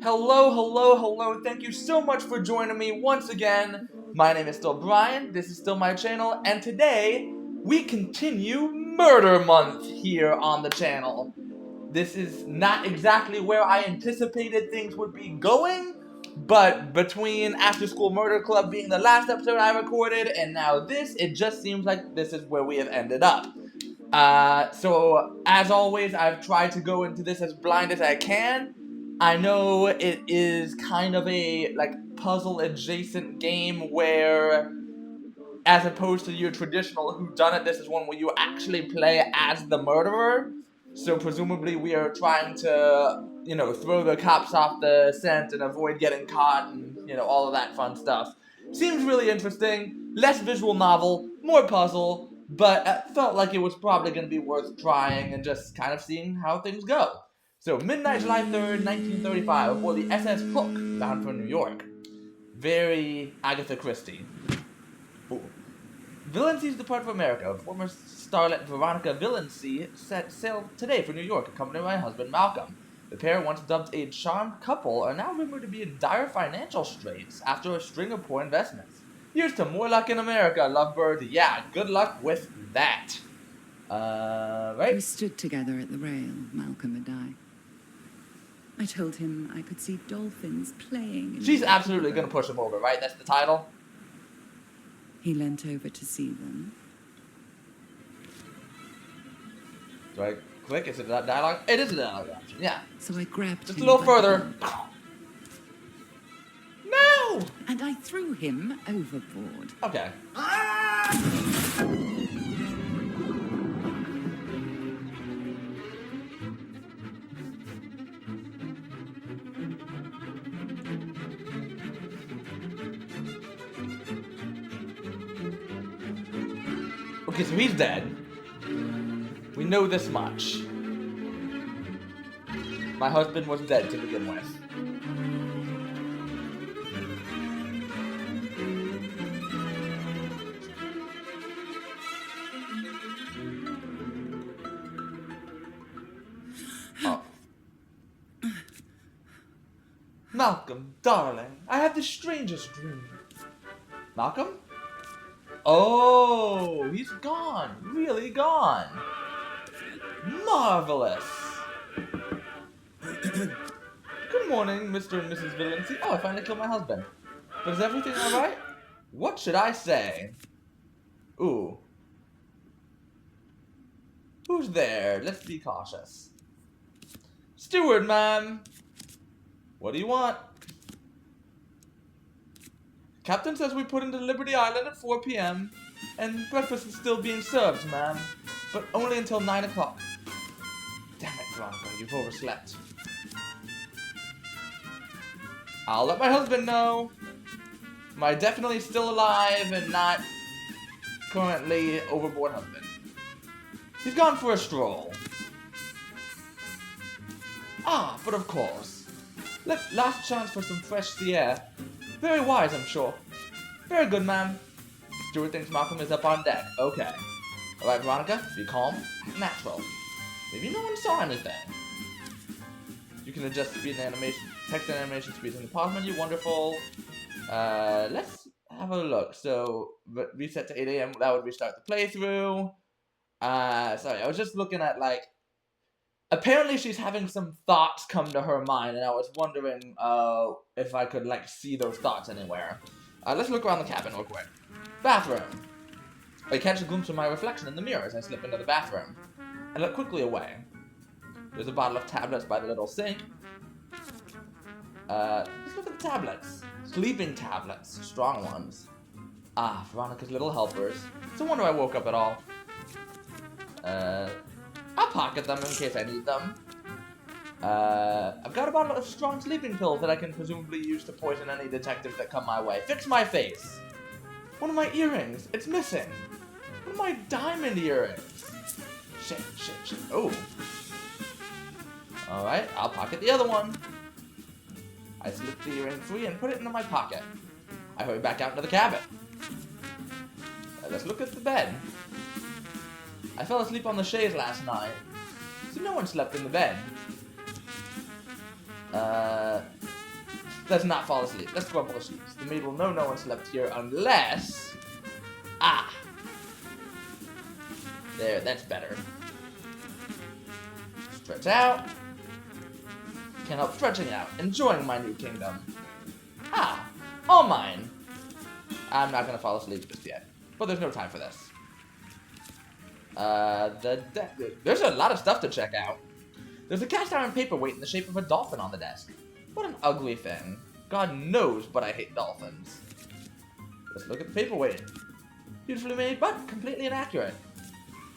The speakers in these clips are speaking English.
Hello, hello, hello. Thank you so much for joining me once again. My name is still Brian, this is still my channel, and today we continue Murder Month here on the channel. This is not exactly where I anticipated things would be going, but between After School Murder Club being the last episode I recorded and now this, it just seems like this is where we have ended up. So as always, I've tried to go into this as blind as I can. I know it is kind of a, puzzle adjacent game where, as opposed to your traditional whodunit, this is one where you actually play as the murderer. So presumably we are trying to, throw the cops off the scent and avoid getting caught and, all of that fun stuff. Seems really interesting. Less visual novel, more puzzle, but I felt like it was probably going to be worth trying and just kind of seeing how things go. So, midnight, July 3rd, 1935, aboard the SS Hook, bound for New York. Very Agatha Christie. Ooh. Villancy's depart for America. Former starlet Veronica Villancy set sail today for New York, accompanied by her husband Malcolm. The pair, once dubbed a charmed couple, are now rumored to be in dire financial straits after a string of poor investments. Here's to more luck in America, lovebird. Yeah, good luck with that. Right? We stood together at the rail, Malcolm and I told him I could see dolphins playing. She's absolutely going to push him over, right? That's the title? He leant over to see them. Do I click? Is it a dialogue? It is a dialogue option, yeah. So I grabbed just him a little by further. the hand, No! and I threw him overboard. Okay. Okay, so he's dead. We know this much. My husband was dead to begin with. Oh. Malcolm, darling, I had the strangest dream. Malcolm? Oh, he's gone. Really gone. Marvelous. Good morning, Mr. and Mrs. Villancy. Oh, I finally killed my husband. But is everything alright? What should I say? Ooh. Who's there? Let's be cautious. Steward, ma'am. What do you want? Captain says we put into Liberty Island at 4 p.m. and breakfast is still being served, ma'am. But only until 9 o'clock. Damn it, Veronica, you've overslept. I'll let my husband know. My definitely still alive and not currently overboard husband. He's gone for a stroll. Ah, but of course. Last chance for some fresh sea air. Very wise, I'm sure. Very good, ma'am. Steward thinks Malcolm is up on deck. Okay. Alright, Veronica, be calm. Natural. Maybe no one saw anything. You can adjust speed and animation, text and animation speed in the pause menu. Wonderful. Let's have a look. So, reset to 8 a.m. That would restart the playthrough. Sorry, I was just looking at, apparently she's having some thoughts come to her mind, and I was wondering, if I could, see those thoughts anywhere. Let's look around the cabin real quick. Bathroom. I catch a glimpse of my reflection in the mirror as I slip into the bathroom. I look quickly away. There's a bottle of tablets by the little sink. Let's look at the tablets. Sleeping tablets. Strong ones. Ah, Veronica's little helpers. It's a wonder I woke up at all. I'll pocket them in case I need them. I've got a bottle of strong sleeping pills that I can presumably use to poison any detectives that come my way. Fix my face. One of my earrings. It's missing. One of my diamond earrings. Shit. Oh. Alright, I'll pocket the other one. I slip the earring free and put it into my pocket. I hurry back out into the cabin. Let's look at the bed. I fell asleep on the chaise last night, so no one slept in the bed. Let's not fall asleep. Let's crumple the sheets. The maid will know no one slept here unless... Ah! There, that's better. Stretch out. Can't help stretching out, enjoying my new kingdom. Ah! All mine! I'm not gonna fall asleep just yet. But there's no time for this. There's a lot of stuff to check out. There's a cast iron paperweight in the shape of a dolphin on the desk. What an ugly thing. God knows, but I hate dolphins. Let's look at the paperweight. Beautifully made, but completely inaccurate.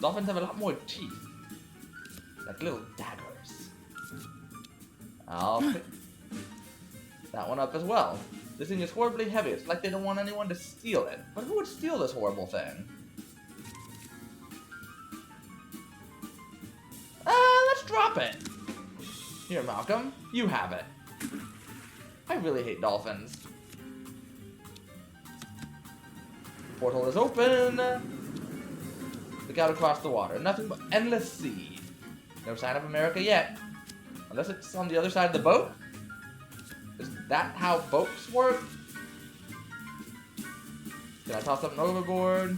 Dolphins have a lot more teeth. Like little daggers. I'll pick that one up as well. This thing is horribly heavy. It's like they don't want anyone to steal it. But who would steal this horrible thing? Let's drop it. Here, Malcolm. You have it. I really hate dolphins. Portal is open. Look out across the water. Nothing but endless sea. No sign of America yet. Unless it's on the other side of the boat? Is that how boats work? Can I toss something overboard?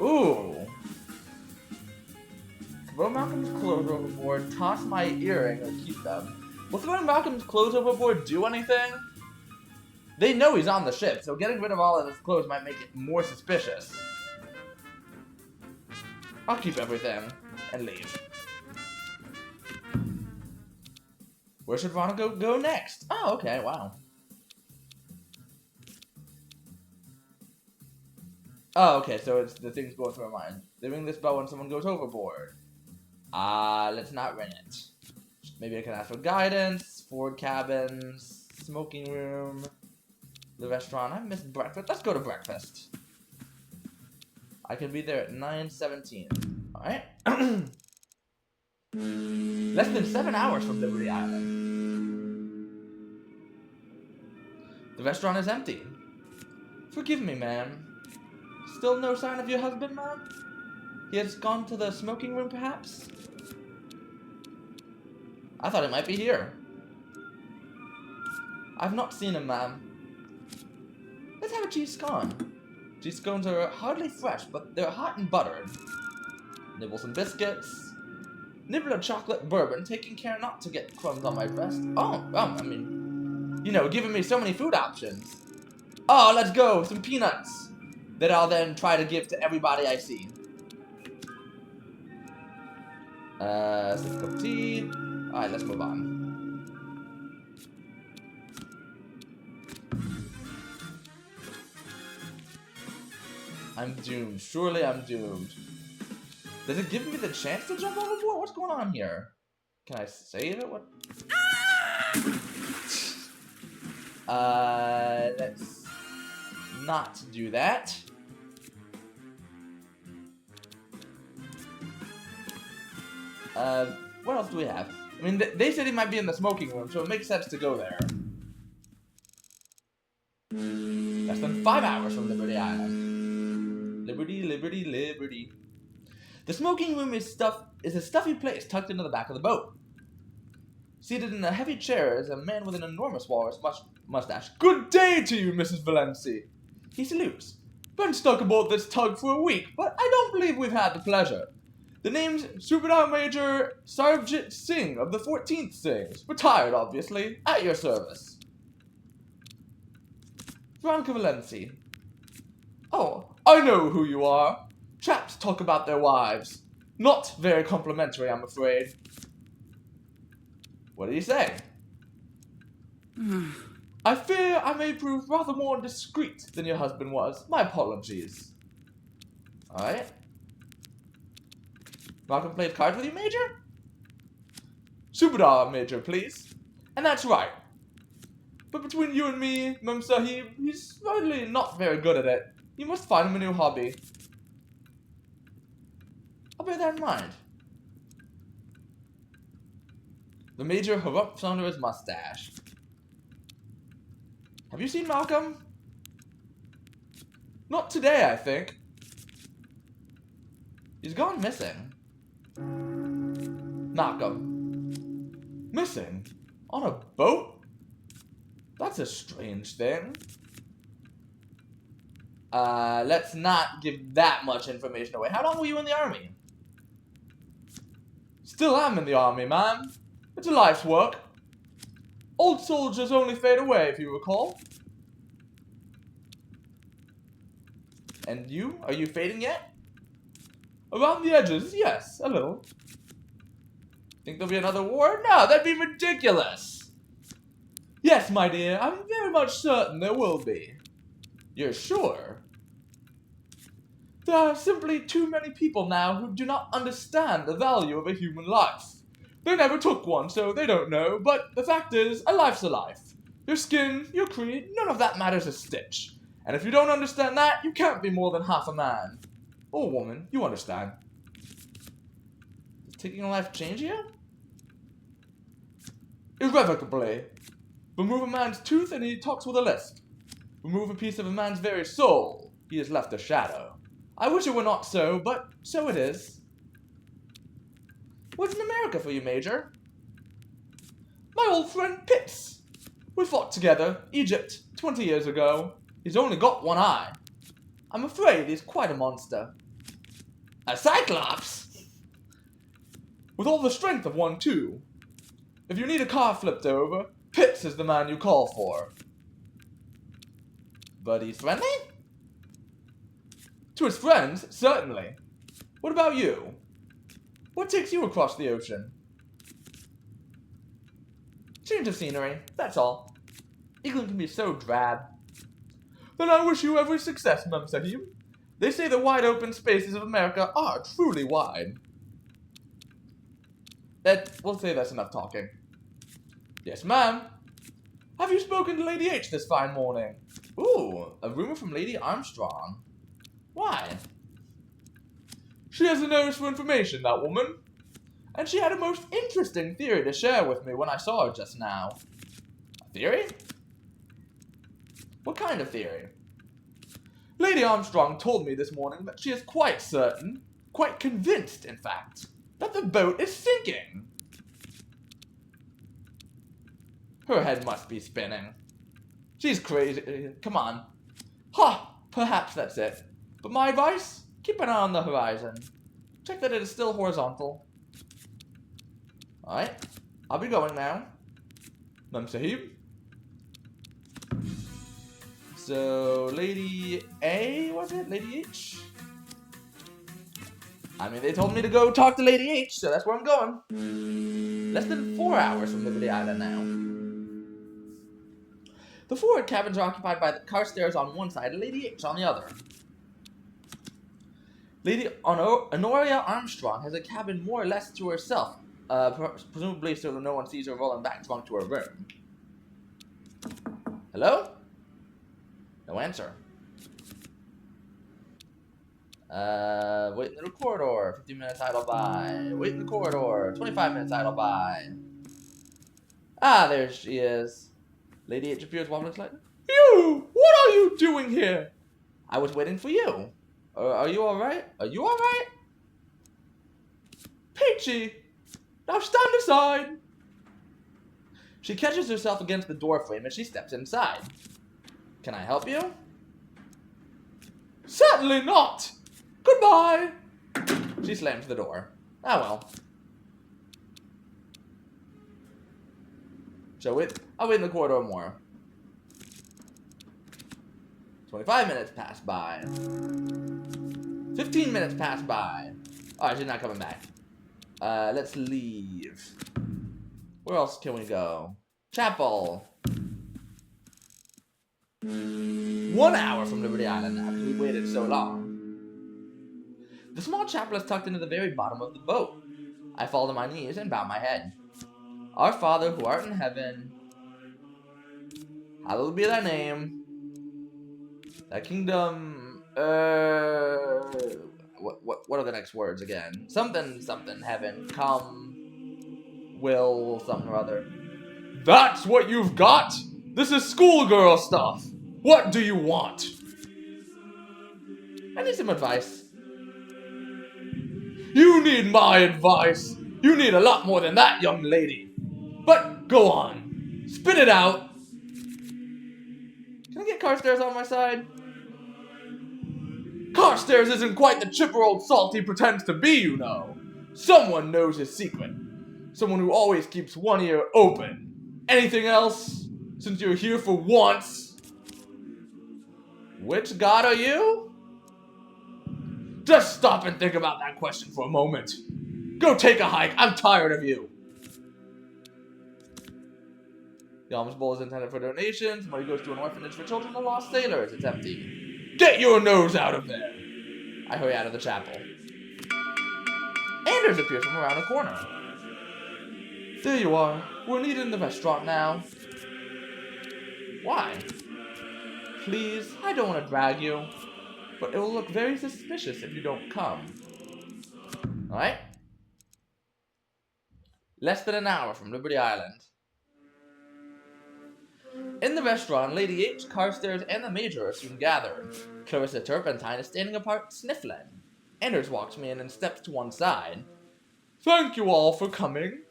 Ooh. Throw Malcolm's clothes overboard, toss my earring, or keep them. Will throwing Malcolm's clothes overboard do anything? They know he's on the ship, so getting rid of all of his clothes might make it more suspicious. I'll keep everything and leave. Where should Veronica go next? Oh, okay, wow. Oh, okay, so it's the things going through my mind. They ring this bell when someone goes overboard. Let's not ring it. Maybe I can ask for guidance, forward cabins, smoking room, the restaurant. I missed breakfast. Let's go to breakfast. I can be there at 9:17. Alright. Less than 7 hours from Liberty Island. The restaurant is empty. Forgive me, ma'am. Still no sign of your husband, ma'am? He has gone to the smoking room, perhaps? I thought it might be here. I've not seen him, ma'am. Let's have a cheese scone. Cheese scones are hardly fresh, but they're hot and buttered. Nibble some biscuits. Nibble a chocolate bourbon, taking care not to get crumbs on my breast. Oh, well, I mean, you know, giving me so many food options. Oh, let's go, some peanuts. That I'll then try to give to everybody I see. Sip a cup of tea. Alright, let's move on. I'm doomed. Surely I'm doomed. Does it give me the chance to jump overboard? What's going on here? Can I save it? What? Let's not do that. What else do we have? I mean, they said he might be in the smoking room, so it makes sense to go there. Less than 5 hours from Liberty Island. Liberty, liberty, liberty. The smoking room is a stuffy place tucked into the back of the boat. Seated in a heavy chair is a man with an enormous walrus mustache. Good day to you, Mrs. Valenci. He salutes. Been stuck aboard this tug for a week, but I don't believe we've had the pleasure. The name's Subedar Major Sarvjit Singh of the 14th Sings. Retired, obviously. At your service. Veronica Valenci. Oh, I know who you are. Chaps talk about their wives. Not very complimentary, I'm afraid. What do you say? I fear I may prove rather more discreet than your husband was. My apologies. Alright. Malcolm played cards with you, Major? Subedar, Major, please. And that's right. But between you and me, Mem Sahib, he's certainly not very good at it. You must find him a new hobby. I'll bear that in mind. The Major erupts under his mustache. Have you seen Malcolm? Not today, I think. He's gone missing. Malcolm. Missing? On a boat? That's a strange thing. Let's not give that much information away. How long were you in the army? Still am in the army, ma'am. It's a life's work. Old soldiers only fade away, if you recall. And you? Are you fading yet? Around the edges, yes, a little. Think there'll be another war? No, that'd be ridiculous. Yes, my dear, I'm very much certain there will be. You're sure? There are simply too many people now who do not understand the value of a human life. They never took one, so they don't know, but the fact is, a life's a life. Your skin, your creed, none of that matters a stitch. And if you don't understand that, you can't be more than half a man. Or woman, you understand. Does taking a life change you? Irrevocably. Remove a man's tooth and he talks with a lisp. Remove a piece of a man's very soul, he has left a shadow. I wish it were not so, but so it is. What's in America for you, Major? My old friend Pitts. We fought together, Egypt, 20 years ago. He's only got one eye. I'm afraid he's quite a monster. A cyclops? With all the strength of one, too. If you need a car flipped over, Pitts is the man you call for. But he's friendly? To his friends, certainly. What about you? What takes you across the ocean? Change of scenery, that's all. England can be so drab. Then I wish you every success, Mem Sahib. They say the wide open spaces of America are truly wide. We'll say that's enough talking. Yes, ma'am. Have you spoken to Lady H this fine morning? Ooh, a rumor from Lady Armstrong. Why? She has a nose for information, that woman. And she had a most interesting theory to share with me when I saw her just now. A theory? What kind of theory? Lady Armstrong told me this morning that she is quite certain, quite convinced, in fact, that the boat is sinking. Her head must be spinning. She's crazy. Come on. Ha! Perhaps that's it. But my advice? Keep an eye on the horizon. Check that it is still horizontal. Alright. I'll be going now. Mem Sahib. So, Lady A, was it? Lady H? I mean, they told me to go talk to Lady H, so that's where I'm going. Less than 4 hours from Liberty Island now. The forward cabins are occupied by the Carstairs on one side and Lady H on the other. Lady Honoria Armstrong has a cabin more or less to herself, presumably so that no one sees her rolling back drunk to her room. Hello? No answer. Wait in the corridor, 15 minutes idle by. Wait in the corridor, 25 minutes idle by. Ah, there she is. Lady H appears wobbling slightly. You! What are you doing here? I was waiting for you. Are you alright? Are you alright? Peachy! Now stand aside! She catches herself against the door frame as she steps inside. Can I help you? Certainly not! Goodbye! She slams the door. Ah well. I'll wait in the corridor more. 25 minutes pass by. 15 minutes pass by. Alright, she's not coming back. Let's leave. Where else can we go? Chapel. 1 hour from Liberty Island now, because we waited so long. The small chapel is tucked into the very bottom of the boat. I fall to my knees and bow my head. Our Father, who art in heaven, hallowed be thy name. Thy kingdom, what are the next words again? Something, heaven, come, will, something or other. That's what you've got? This is schoolgirl stuff. What do you want? I need some advice. You need my advice. You need a lot more than that, young lady. But go on. Spit it out. Can I get Carstairs on my side? Carstairs isn't quite the chipper old salt he pretends to be, you know. Someone knows his secret. Someone who always keeps one ear open. Anything else? Since you're here for once? Which god are you? Just stop and think about that question for a moment. Go take a hike. I'm tired of you. The alms bowl is intended for donations. Money goes to an orphanage for children and lost sailors. It's empty. Get your nose out of there. I hurry out of the chapel. Anders appears from around the corner. There you are. We're needed in the restaurant now. Why? Please, I don't want to drag you, but it will look very suspicious if you don't come. Alright? Less than an hour from Liberty Island. In the restaurant, Lady H, Carstairs, and the Major are soon gathered. Clarissa Turpentine is standing apart, sniffling. Anders walks me in and steps to one side. Thank you all for coming.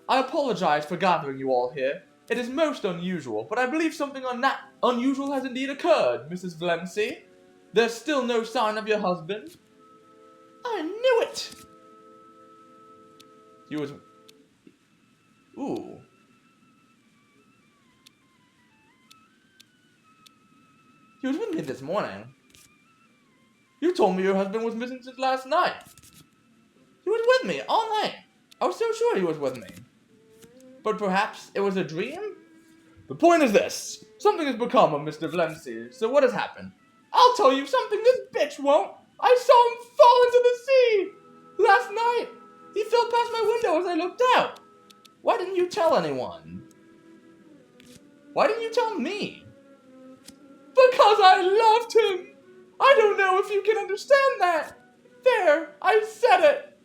I apologize for gathering you all here. It is most unusual, but I believe something unusual has indeed occurred, Mrs. Valency. There's still no sign of your husband. I knew it! He was... Ooh. He was with me this morning. You told me your husband was missing since last night. He was with me all night. I was so sure he was with me. But perhaps it was a dream? The point is this. Something has become of Mr. Valency, so what has happened? I'll tell you something this bitch won't. I saw him fall into the sea. Last night. He fell past my window as I looked out. Why didn't you tell anyone? Why didn't you tell me? Because I loved him. I don't know if you can understand that. There, I said it.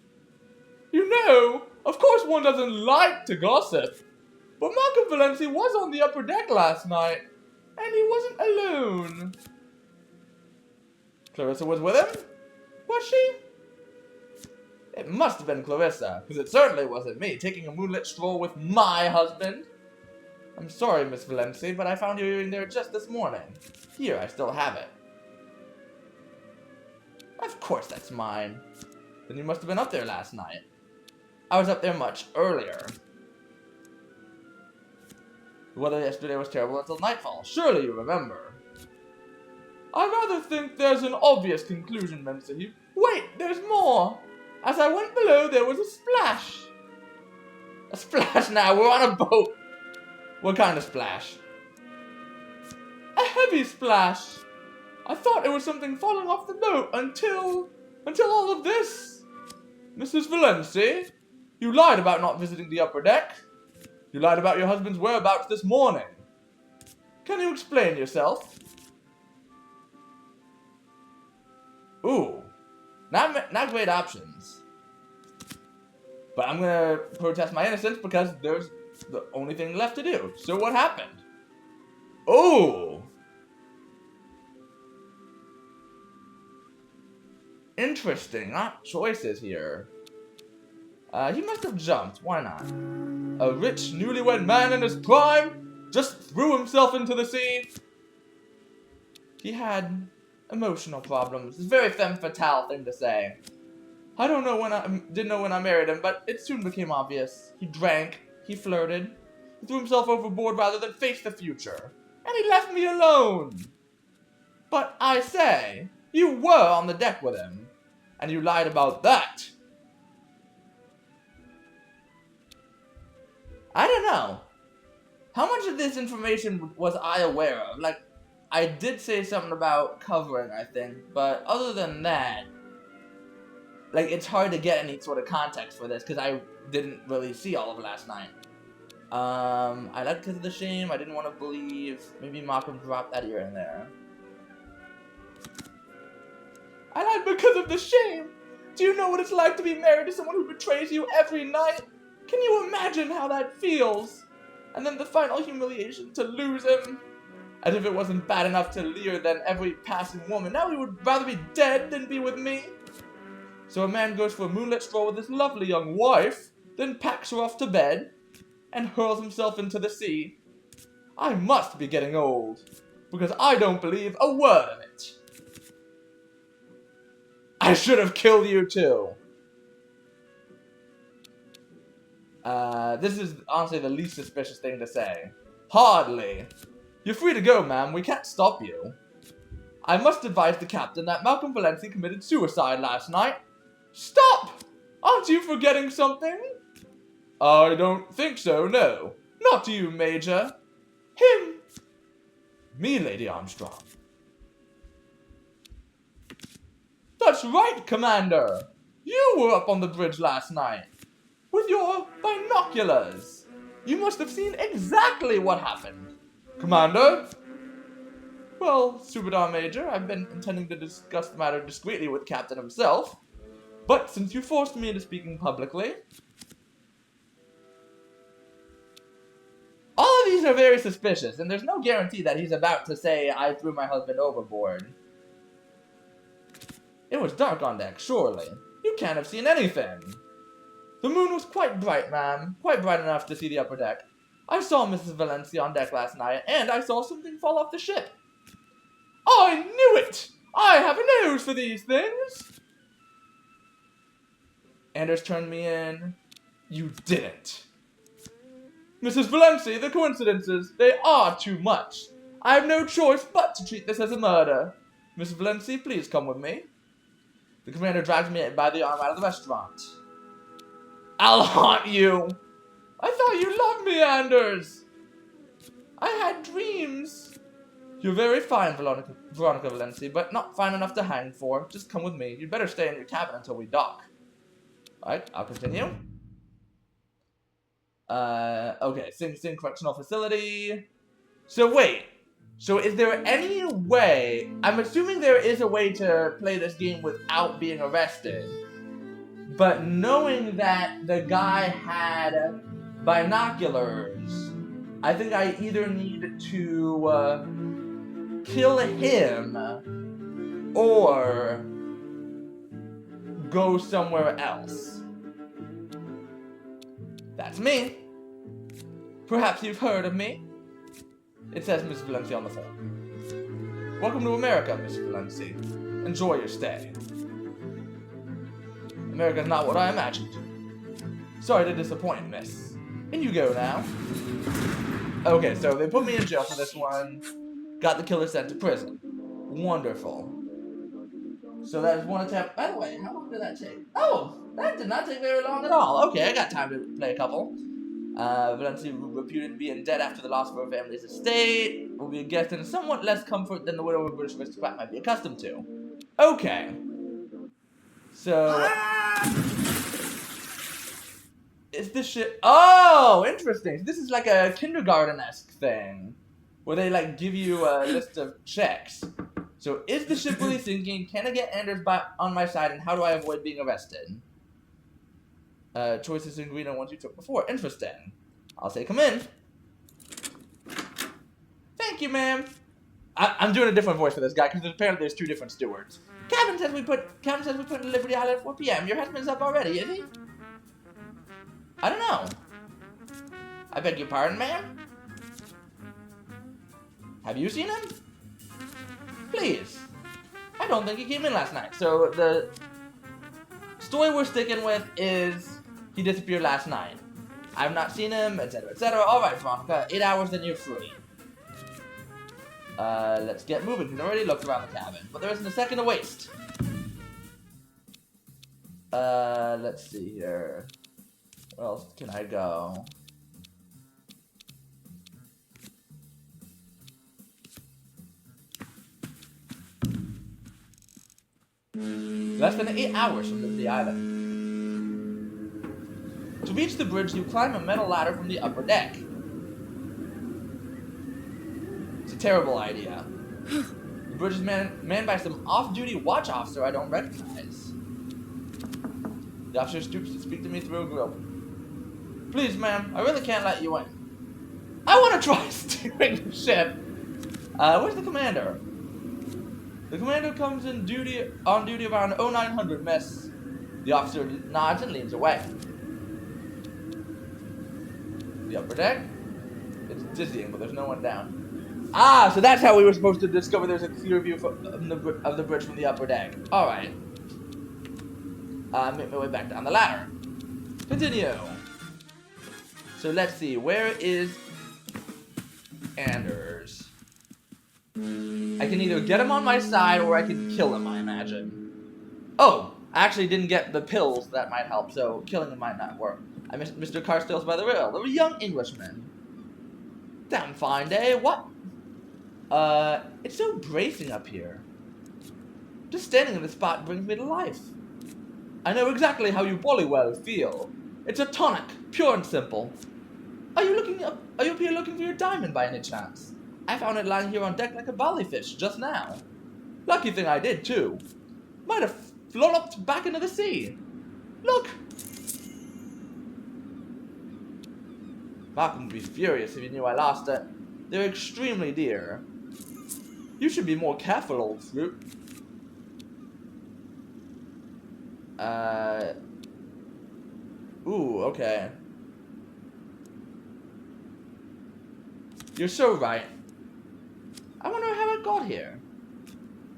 You know, of course one doesn't like to gossip. But Malcolm Valency was on the upper deck last night. And he wasn't alone. Clarissa was with him? Was she? It must have been Clarissa, because it certainly wasn't me taking a moonlit stroll with my husband. I'm sorry, Miss Valency, but I found your earring there just this morning. Here, I still have it. Of course that's mine. Then you must have been up there last night. I was up there much earlier. The weather yesterday was terrible until nightfall. Surely you remember. I rather think there's an obvious conclusion, Memsahib. Wait, there's more. As I went below, there was a splash. A splash now, we're on a boat. What kind of splash? A heavy splash. I thought it was something falling off the boat until all of this. Mrs. Valency, you lied about not visiting the upper deck. You lied about your husband's whereabouts this morning. Can you explain yourself? Ooh, not great options. But I'm gonna protest my innocence because there's the only thing left to do. So what happened? Oh! Interesting, not choices here. He must have jumped, why not? A rich, newlywed man in his prime just threw himself into the sea. He had emotional problems. It's a very femme fatale thing to say. I didn't know when I married him, but it soon became obvious. He drank, he flirted, he threw himself overboard rather than face the future. And he left me alone. But I say, you were on the deck with him, and you lied about that. I don't know. How much of this information was I aware of? Like, I did say something about covering, I think, but other than that, like, it's hard to get any sort of context for this, because I didn't really see all of last night. I lied because of the shame, I didn't want to believe, maybe Malcolm dropped that ear in there. I lied because of the shame! Do you know what it's like to be married to someone who betrays you every night? Can you imagine how that feels? And then the final humiliation to lose him. As if it wasn't bad enough to Lear than every passing woman. Now he would rather be dead than be with me. So a man goes for a moonlit stroll with his lovely young wife, then packs her off to bed. and hurls himself into the sea. I must be getting old, because I don't believe a word of it. I should have killed you too. This is honestly the least suspicious thing to say. Hardly. You're free to go, ma'am. We can't stop you. I must advise the captain that Malcolm Valencia committed suicide last night. Stop! Aren't you forgetting something? I don't think so, no. Not you, Major. Him. Me, Lady Armstrong. That's right, Commander. You were up on the bridge last night. With your binoculars. You must have seen exactly what happened. Commander? Well, Subedar Major, I've been intending to discuss the matter discreetly with Captain himself. But since you forced me into speaking publicly... All of these are very suspicious, and there's no guarantee that he's about to say, I threw my husband overboard. It was dark on deck, surely. You can't have seen anything. The moon was quite bright, ma'am. Quite bright enough to see the upper deck. I saw Mrs. Valencia on deck last night, and I saw something fall off the ship. I knew it! I have a nose for these things! Anders turned me in. You didn't. Mrs. Valencia, the coincidences, they are too much. I have no choice but to treat this as a murder. Mrs. Valencia, please come with me. The commander dragged me by the arm out of the restaurant. I'll haunt you! I thought you loved me, Anders! I had dreams. You're very fine, Veronica Valencia, but not fine enough to hang for. Just come with me. You'd better stay in your cabin until we dock. Alright, I'll continue. Okay, Sing Sing Correctional Facility. So wait. So is there any way... I'm assuming there is a way to play this game without being arrested. But knowing that the guy had binoculars, I think I either need to kill him or go somewhere else. That's me. Perhaps you've heard of me. It says Miss Valencia on the phone. Welcome to America, Miss Valencia. Enjoy your stay. America's not what I imagined. Sorry to disappoint, miss. In you go now. Okay, so they put me in jail for this one. Got the killer sent to prison. Wonderful. So that is one attempt. By the way, how long did that take? Oh, that did not take very long at all. Okay, I got time to play a couple. Valencia reputed to be in debt after the loss of her family's estate. Will be a guest in somewhat less comfort than the widow of a British aristocrat might be accustomed to. Okay. So... Is this shit... Oh, interesting. This is like a kindergarten-esque thing. Where they, like, give you a list of checks. So, is the ship really sinking? Can I get Anders on my side? And how do I avoid being arrested? Choices in green are ones you took before. Interesting. I'll say come in. Thank you, ma'am. I'm doing a different voice for this guy because apparently there's two different stewards. Captain says we put in Liberty Island at 4 p.m. Your husband's up already, is he? I don't know. I beg your pardon, ma'am? Have you seen him? Please. I don't think he came in last night. So the story we're sticking with is he disappeared last night. I've not seen him, etc., etc. Alright, Veronica. 8 hours, then you're free. Let's get moving. He's already looked around the cabin, but there isn't a second to waste. Let's see here. Where else can I go? Less than 8 hours from Liberty Island. To reach the bridge, you climb a metal ladder from the upper deck. It's a terrible idea. The bridge is manned by some off-duty watch officer I don't recognize. The officer stoops to speak to me through a grill. Please, ma'am, I really can't let you in. I want to try steering the ship. Where's the commander? The commander comes on duty around 0900, miss. The officer nods and leans away. The upper deck? It's dizzying, but there's no one down. Ah, so that's how we were supposed to discover there's a clear view of the bridge from the upper deck. Alright. Make my way back down the ladder. Continue. So let's see, where is Anders? I can either get him on my side or I can kill him, I imagine. Oh, I actually didn't get the pills that might help, so killing him might not work. I missed Mr. Carstairs by the rail, a young Englishman. Damn fine day, what? It's so bracing up here. Just standing in this spot brings me to life. I know exactly how you Bollywell feel. It's a tonic, pure and simple. Are you up here looking for your diamond by any chance? I found it lying here on deck like a ballyfish just now. Lucky thing I did too. Might have flopped back into the sea. Look! Malcolm would be furious if he knew I lost it. They're extremely dear. You should be more careful, old fruit. Ooh, okay. You're so right. I wonder how it got here.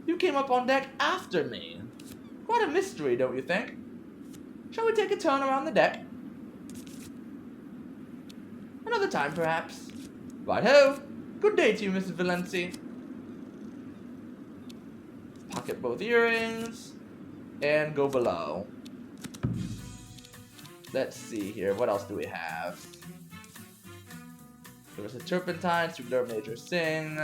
You came up on deck after me. Quite a mystery, don't you think? Shall we take a turn around the deck? Another time, perhaps. Right-ho. Good day to you, Mrs. Valenci. Pocket both earrings. And go below. Let's see here. What else do we have? There was a turpentine, Super Major Sing.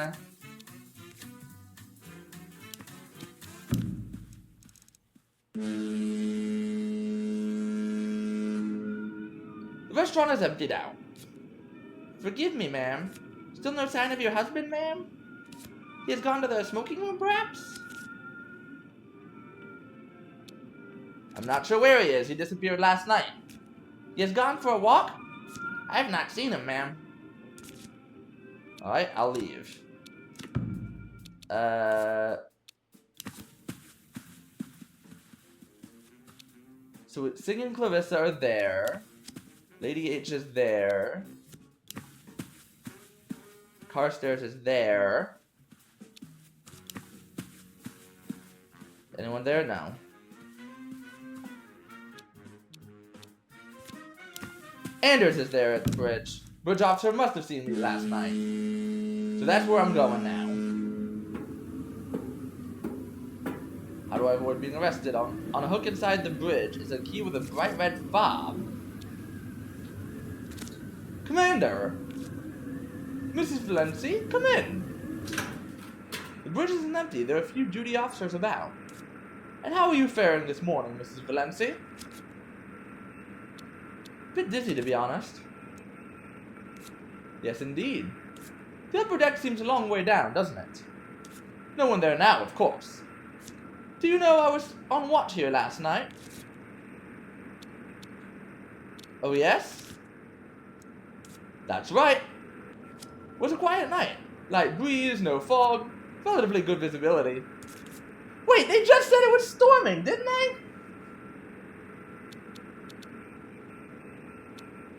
The restaurant is emptied out. Forgive me, ma'am. Still no sign of your husband, ma'am? He has gone to the smoking room, perhaps? I'm not sure where he is. He disappeared last night. He has gone for a walk? I have not seen him, ma'am. Alright, I'll leave. So Singing and Clarissa are there. Lady H is there. Carstairs is there. Anyone there? No. Anders is there at the bridge. Bridge officer must have seen me last night. So that's where I'm going now. How do I avoid being arrested? On a hook inside the bridge is a key with a bright red fob. Commander! Mrs. Valenci, come in! The bridge isn't empty. There are a few duty officers about. And how are you faring this morning, Mrs. Valenci? Bit dizzy, to be honest. Yes, indeed. The upper deck seems a long way down, doesn't it? No one there now, of course. Do you know I was on watch here last night? Oh, yes? That's right. It was a quiet night. Light breeze, no fog, relatively good visibility. Wait, they just said it was storming, didn't they?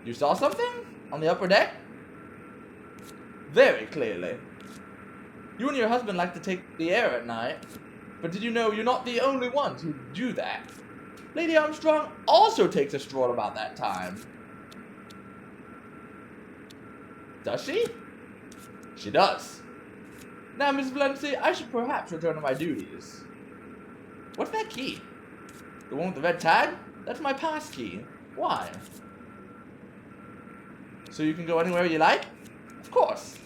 You saw something? On the upper deck? Very clearly. You and your husband like to take the air at night. But did you know you're not the only ones who do that? Lady Armstrong also takes a stroll about that time. Does she? She does. Now, Miss Valenci, I should perhaps return to my duties. What's that key? The one with the red tag? That's my pass key. Why? So you can go anywhere you like? Of course.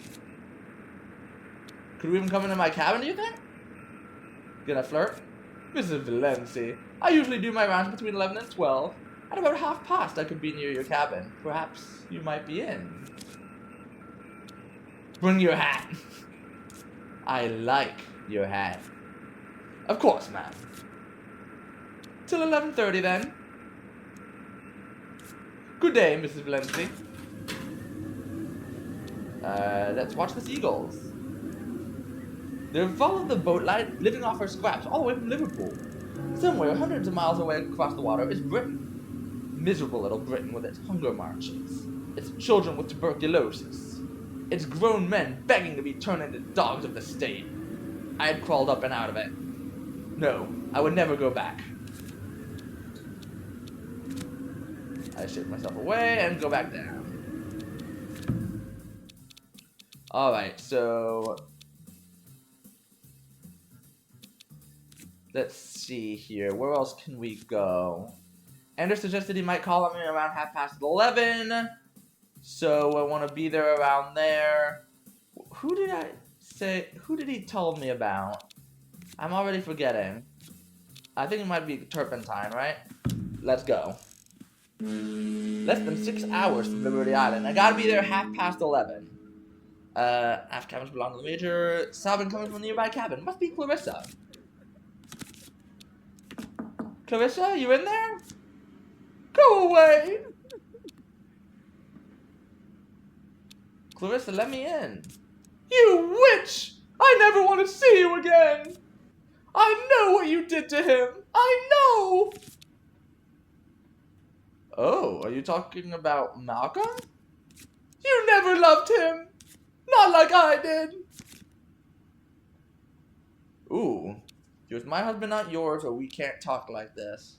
Could we even come into my cabin, do you think? Gonna flirt? Mrs. Valenci, I usually do my rounds between 11 and 12. At about 1:30 I could be near your cabin. Perhaps you might be in. Bring your hat. I like your hat. Of course, ma'am. Till 11:30 then. Good day, Mrs. Valenci. Let's watch the seagulls. They've followed the boat line, living off her scraps all the way from Liverpool. Somewhere hundreds of miles away across the water is Britain. Miserable little Britain with its hunger marches. It's children with tuberculosis. It's grown men begging to be turned into dogs of the state. I had crawled up and out of it. No, I would never go back. I shake myself away and go back down. Alright, so... let's see here. Where else can we go? Ender suggested he might call on me around 11:30. So I want to be there around there. Who did I say? Who did he tell me about? I'm already forgetting. I think it might be Turpentine, right? Let's go. Less than 6 hours from Liberty Island. I gotta be there 11:30. Half cabins belong to the major. Sobbing coming from a nearby cabin. Must be Clarissa. Clarissa, you in there? Go away! Clarissa, let me in. You witch! I never want to see you again! I know what you did to him! I know! Oh, are you talking about Malcolm? You never loved him! Not like I did! Ooh. He was my husband, not yours, or we can't talk like this.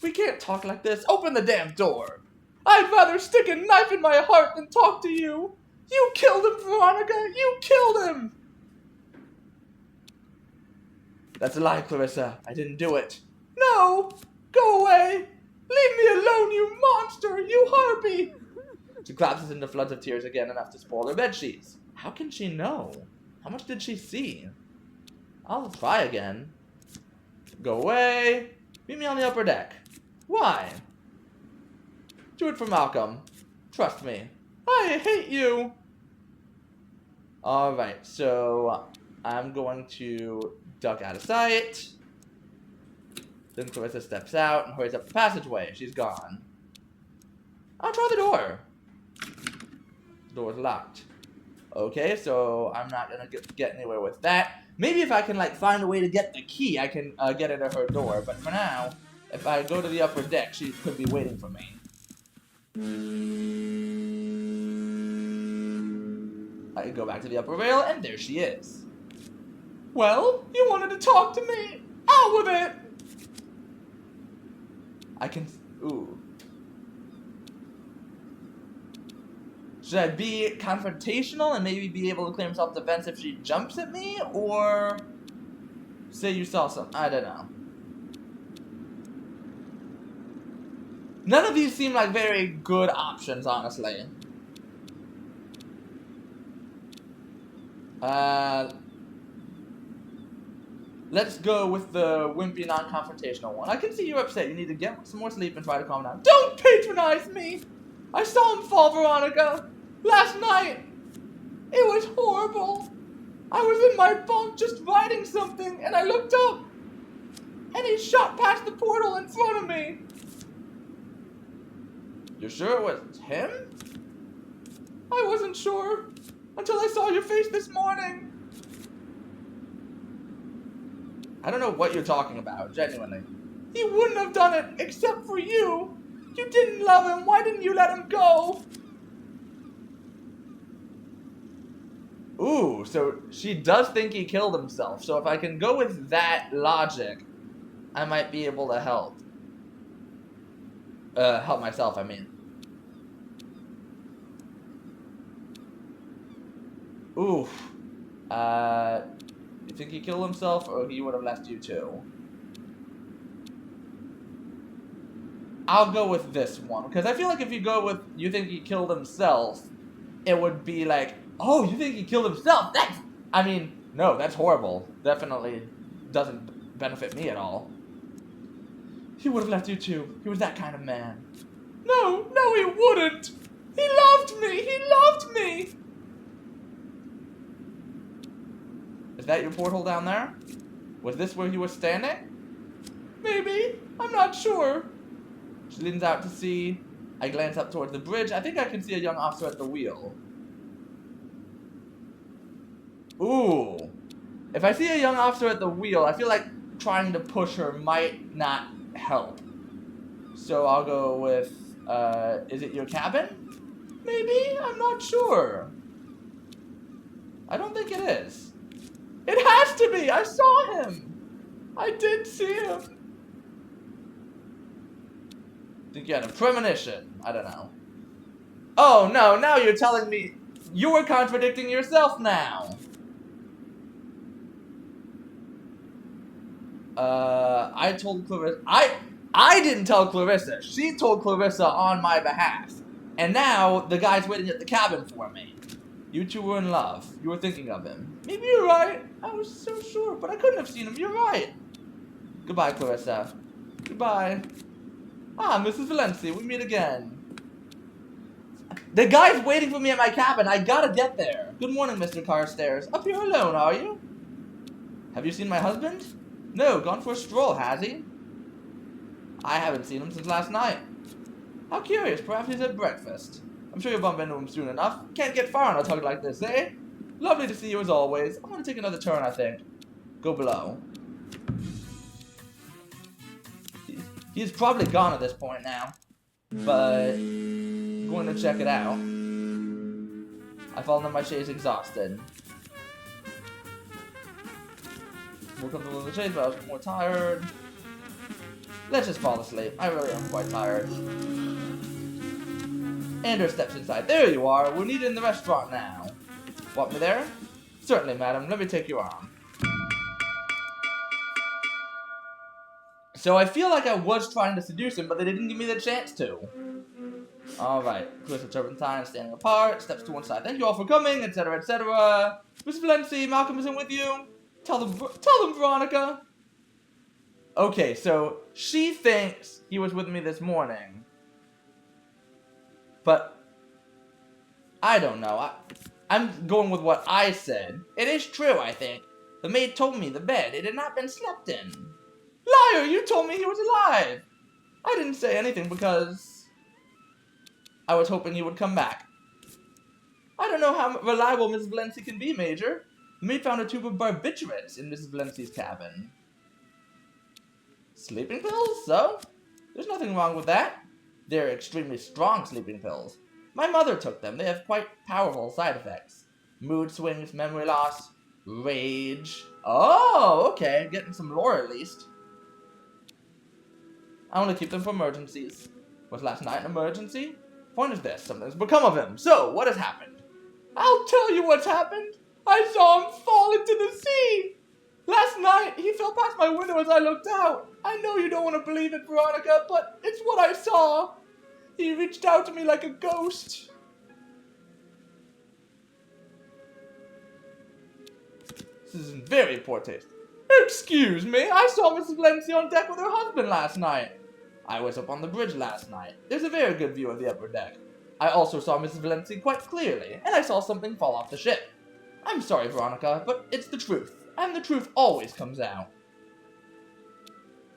We can't talk like this. Open the damn door! I'd rather stick a knife in my heart than talk to you! You killed him, Veronica! You killed him! That's a lie, Clarissa. I didn't do it. No! Go away! Leave me alone, you monster! You harpy! She collapses into floods of tears again, enough to spoil her bedsheets. How can she know? How much did she see? I'll try again. Go away. Meet me on the upper deck. Why? Do it for Malcolm. Trust me. I hate you! Alright, so I'm going to duck out of sight. Then Clarissa steps out and hurries up the passageway. She's gone. I'll try the door. The door's locked. Okay, so I'm not gonna get anywhere with that. Maybe if I can, like, find a way to get the key, I can get into her door. But for now, if I go to the upper deck, she could be waiting for me. I can go back to the upper rail, and there she is. Well, you wanted to talk to me. Out with it! I can... ooh. Should I be confrontational and maybe be able to claim self-defense if she jumps at me? Or say you saw some... I don't know. None of these seem like very good options, honestly. Let's go with the wimpy, non-confrontational one. I can see you're upset. You need to get some more sleep and try to calm down. Don't patronize me! I saw him fall, Veronica! Last night! It was horrible! I was in my bunk just writing something, and I looked up, and he shot past the portal in front of me! You're sure it was him? I wasn't sure, until I saw your face this morning. I don't know what you're talking about, genuinely. He wouldn't have done it, except for you! You didn't love him, why didn't you let him go? Ooh, so she does think he killed himself. So if I can go with that logic, I might be able to help. Help myself, I mean. Ooh. You think he killed himself, or he would have left you too? I'll go with this one, because I feel like if you go with you think he killed himself, it would be like, oh, you think he killed himself? That's, I mean, no, that's horrible. Definitely doesn't benefit me at all. He would have left you too. He was that kind of man. No, no, he wouldn't. He loved me. He loved me. Is that your porthole down there? Was this where you were standing? Maybe. I'm not sure. She leans out to sea. I glance up towards the bridge. I think I can see a young officer at the wheel. Ooh. If I see a young officer at the wheel, I feel like trying to push her might not help. So I'll go with Is it your cabin? Maybe? I'm not sure. I don't think it is. It has to be! I saw him! I did see him! Think you had a premonition. I don't know. Oh, no, now you're telling me you were contradicting yourself now. I told Clarissa. I didn't tell Clarissa. She told Clarissa on my behalf. And now the guy's waiting at the cabin for me. You two were in love. You were thinking of him. Maybe you're right. I was so sure, but I couldn't have seen him. You're right. Goodbye, Clarissa. Goodbye. Ah, Mrs. Valencia, we meet again. The guy's waiting for me at my cabin. I gotta get there. Good morning, Mr. Carstairs. Up here alone, are you? Have you seen my husband? No, gone for a stroll, has he? I haven't seen him since last night. How curious, perhaps he's at breakfast. I'm sure you'll bump into him soon enough. Can't get far on a tug like this, eh? Lovely to see you as always. I'm gonna take another turn, I think. Go below. He's probably gone at this point now. But I'm going to check it out. I fall into my chaise exhausted. More comfortable in the chaise, but I was more tired. Let's just fall asleep. I really am quite tired. Anders steps inside. There you are. We're needed in the restaurant now. Want me there? Certainly, madam. Let me take your arm. So I feel like I was trying to seduce him, but they didn't give me the chance to. Alright. Clarissa Turpentine standing apart. Steps to one side. Thank you all for coming, etc., etc. Miss Valencia, Malcolm isn't with you. Tell them, Veronica. Okay, so she thinks he was with me this morning. But I don't know. I'm going with what I said. It is true, I think. The maid told me the bed. It had not been slept in. Liar! You told me he was alive! I didn't say anything because I was hoping he would come back. I don't know how reliable Mrs. Valencia can be, Major. The maid found a tube of barbiturates in Mrs. Valencia's cabin. Sleeping pills? So? There's nothing wrong with that. They're extremely strong sleeping pills. My mother took them. They have quite powerful side effects. Mood swings, memory loss, rage. Oh, okay. Getting some lore at least. I want to keep them for emergencies. Was last night an emergency? Point is this, something's become of him. So, what has happened? I'll tell you what's happened. I saw him fall into the sea. Last night, he fell past my window as I looked out. I know you don't want to believe it, Veronica, but it's what I saw. He reached out to me like a ghost. This is in very poor taste. Excuse me, I saw Mrs. Valencia on deck with her husband last night. I was up on the bridge last night. There's a very good view of the upper deck. I also saw Mrs. Valencia quite clearly, and I saw something fall off the ship. I'm sorry, Veronica, but it's the truth, and the truth always comes out.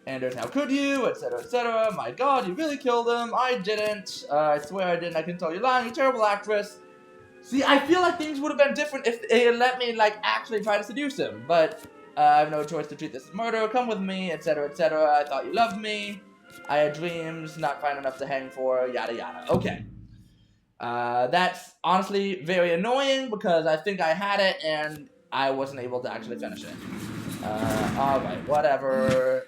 Anders, how could you, etc., etc. My god, you really killed him. I didn't. I swear I didn't. I can tell you're lying. You terrible actress. See, I feel like things would have been different if they had let me, like, actually try to seduce him, but I have no choice to treat this as murder. Come with me, etc., etc. I thought you loved me. I had dreams, not fine enough to hang for, yada yada. Okay. That's honestly very annoying because I think I had it and I wasn't able to actually finish it. Alright, whatever.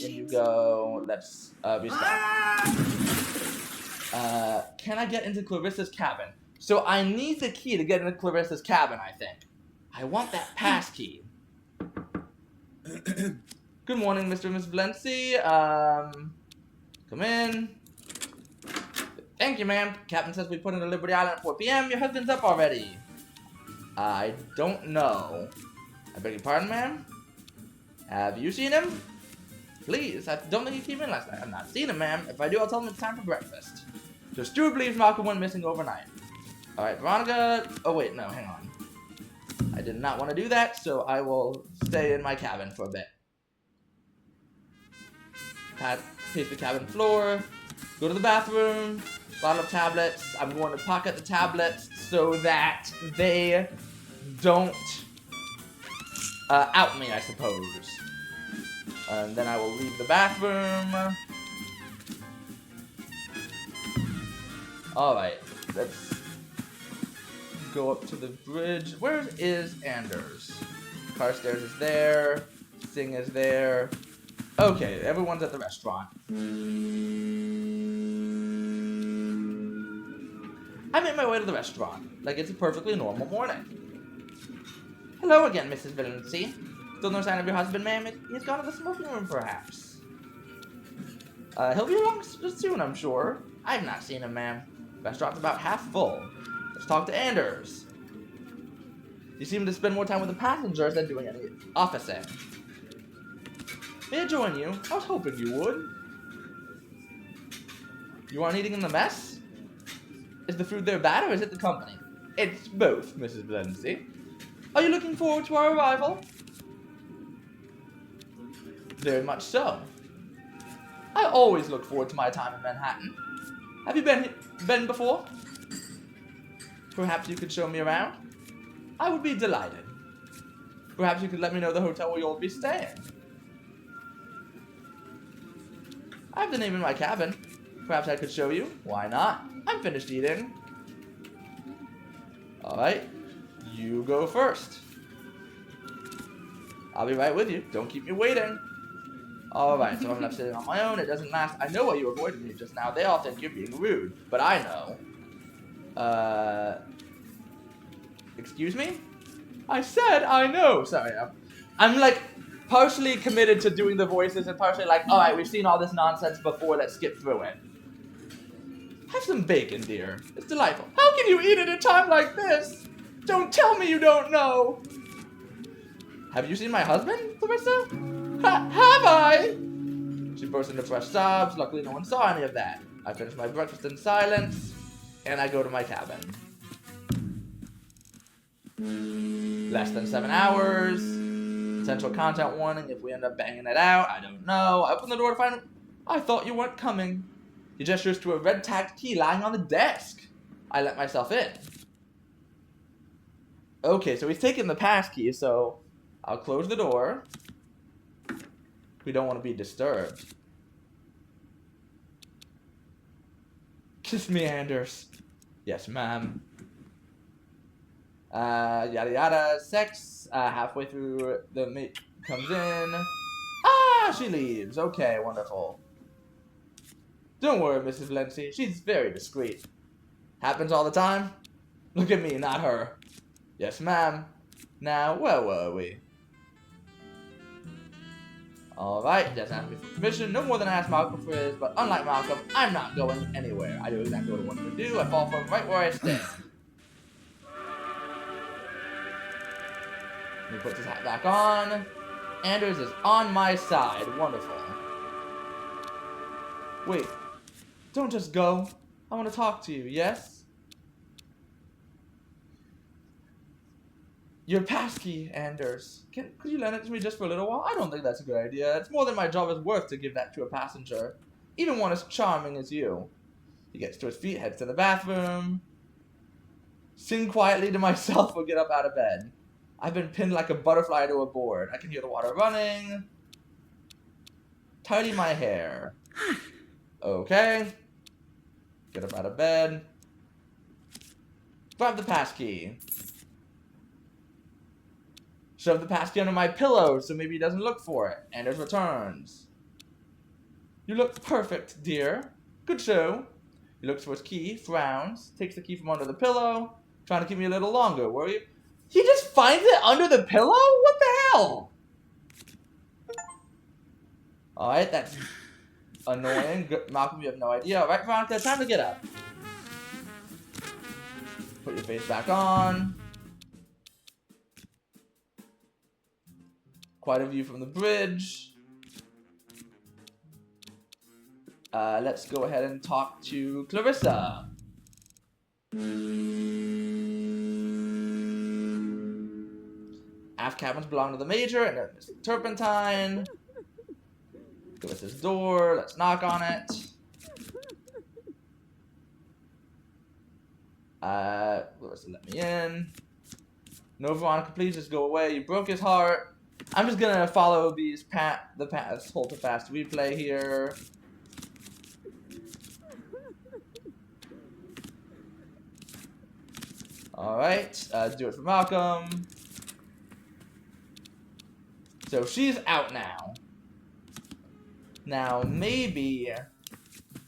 In you go. Let's restart. Can I get into Clarissa's cabin? So I need the key to get into Clarissa's cabin, I think. I want that pass key. Good morning, Mr. and Miss Valencia. Come in. Thank you, ma'am. Captain says we put into Liberty Island at 4 p.m. Your husband's up already. I don't know. I beg your pardon, ma'am? Have you seen him? Please, I don't think he came in last night. I've not seen him, ma'am. If I do, I'll tell him it's time for breakfast. So Stuart believes Malcolm went missing overnight. Alright, Veronica... Oh, wait, no, hang on. I did not want to do that, so I will stay in my cabin for a bit. Pace the cabin floor. Go to the bathroom. Bottle of tablets. I'm going to pocket the tablets so that they don't out me, I suppose. And then I will leave the bathroom. Alright, let's go up to the bridge. Where is Anders? Carstairs is there. Singh is there. Okay, everyone's at the restaurant. I made my way to the restaurant, like it's a perfectly normal morning. Hello again, Mrs. Valency. Still no sign of your husband, ma'am? He's gone to the smoking room, perhaps. He'll be along soon, I'm sure. I've not seen him, ma'am. Restaurant's about half full. Let's talk to Anders. You seem to spend more time with the passengers than doing any officing. May I join you? I was hoping you would. You aren't eating in the mess? Is the food there bad or is it the company? It's both, Mrs. Valency. Are you looking forward to our arrival? Very much so. I always look forward to my time in Manhattan. Have you been before? Perhaps you could show me around? I would be delighted. Perhaps you could let me know the hotel where you'll be staying. I have the name in my cabin. Perhaps I could show you. Why not? I'm finished eating. Alright. You go first. I'll be right with you. Don't keep me waiting. Alright, so I'm left sitting on my own. It doesn't last. I know why you avoided me just now. They all think you're being rude. But I know. Excuse me? I said I know. Sorry, I'm like partially committed to doing the voices and partially like, alright, we've seen all this nonsense before. Let's skip through it. Have some bacon, dear. It's delightful. How can you eat at a time like this? Don't tell me you don't know. Have you seen my husband, Clarissa? Have I? She burst into fresh sobs. Luckily, no one saw any of that. I finish my breakfast in silence, and I go to my cabin. Less than 7 hours. Potential content warning if we end up banging it out. I don't know. I open the door to find... I thought you weren't coming. He gestures to a red tacked key lying on the desk. I let myself in. Okay, so he's taking the pass key, so I'll close the door. We don't want to be disturbed. Kiss me, Anders. Yes, ma'am. Yada yada. Sex. Halfway through, the mate comes in. Ah, she leaves. Okay, wonderful. Don't worry, Mrs. Valency. She's very discreet. Happens all the time. Look at me, not her. Yes, ma'am. Now, where were we? Alright, doesn't ask me for permission. No more than I asked Malcolm for his, but unlike Malcolm, I'm not going anywhere. I do exactly what I want to do. I fall from right where I stand. He puts his hat back on. Anders is on my side. Wonderful. Wait. Don't just go. I want to talk to you, yes? Your passkey, Anders. Could you lend it to me just for a little while? I don't think that's a good idea. It's more than my job is worth to give that to a passenger. Even one as charming as you. He gets to his feet, heads to the bathroom. Sing quietly to myself or get up out of bed. I've been pinned like a butterfly to a board. I can hear the water running. Tidy my hair. Okay. Get up out of bed. Grab the passkey. Shove the passkey under my pillow so maybe he doesn't look for it. Anders returns. You look perfect, dear. Good show. He looks for his key, frowns, takes the key from under the pillow. Trying to keep me a little longer, were you? He just finds it under the pillow? What the hell? Alright, that's annoying. Good. Malcolm, you have no idea. Alright, Veronica, time to get up. Put your face back on. Quite a view from the bridge. Let's go ahead and talk to Clarissa. Aft cabins belong to the Major and Mr. Turpentine. Clarissa's door. Let's knock on it. Clarissa, let me in. No, Veronica, please just go away. You broke his heart. I'm just gonna follow these hold to fast replay here. Alright, do it for Malcolm. So she's out now. Now, maybe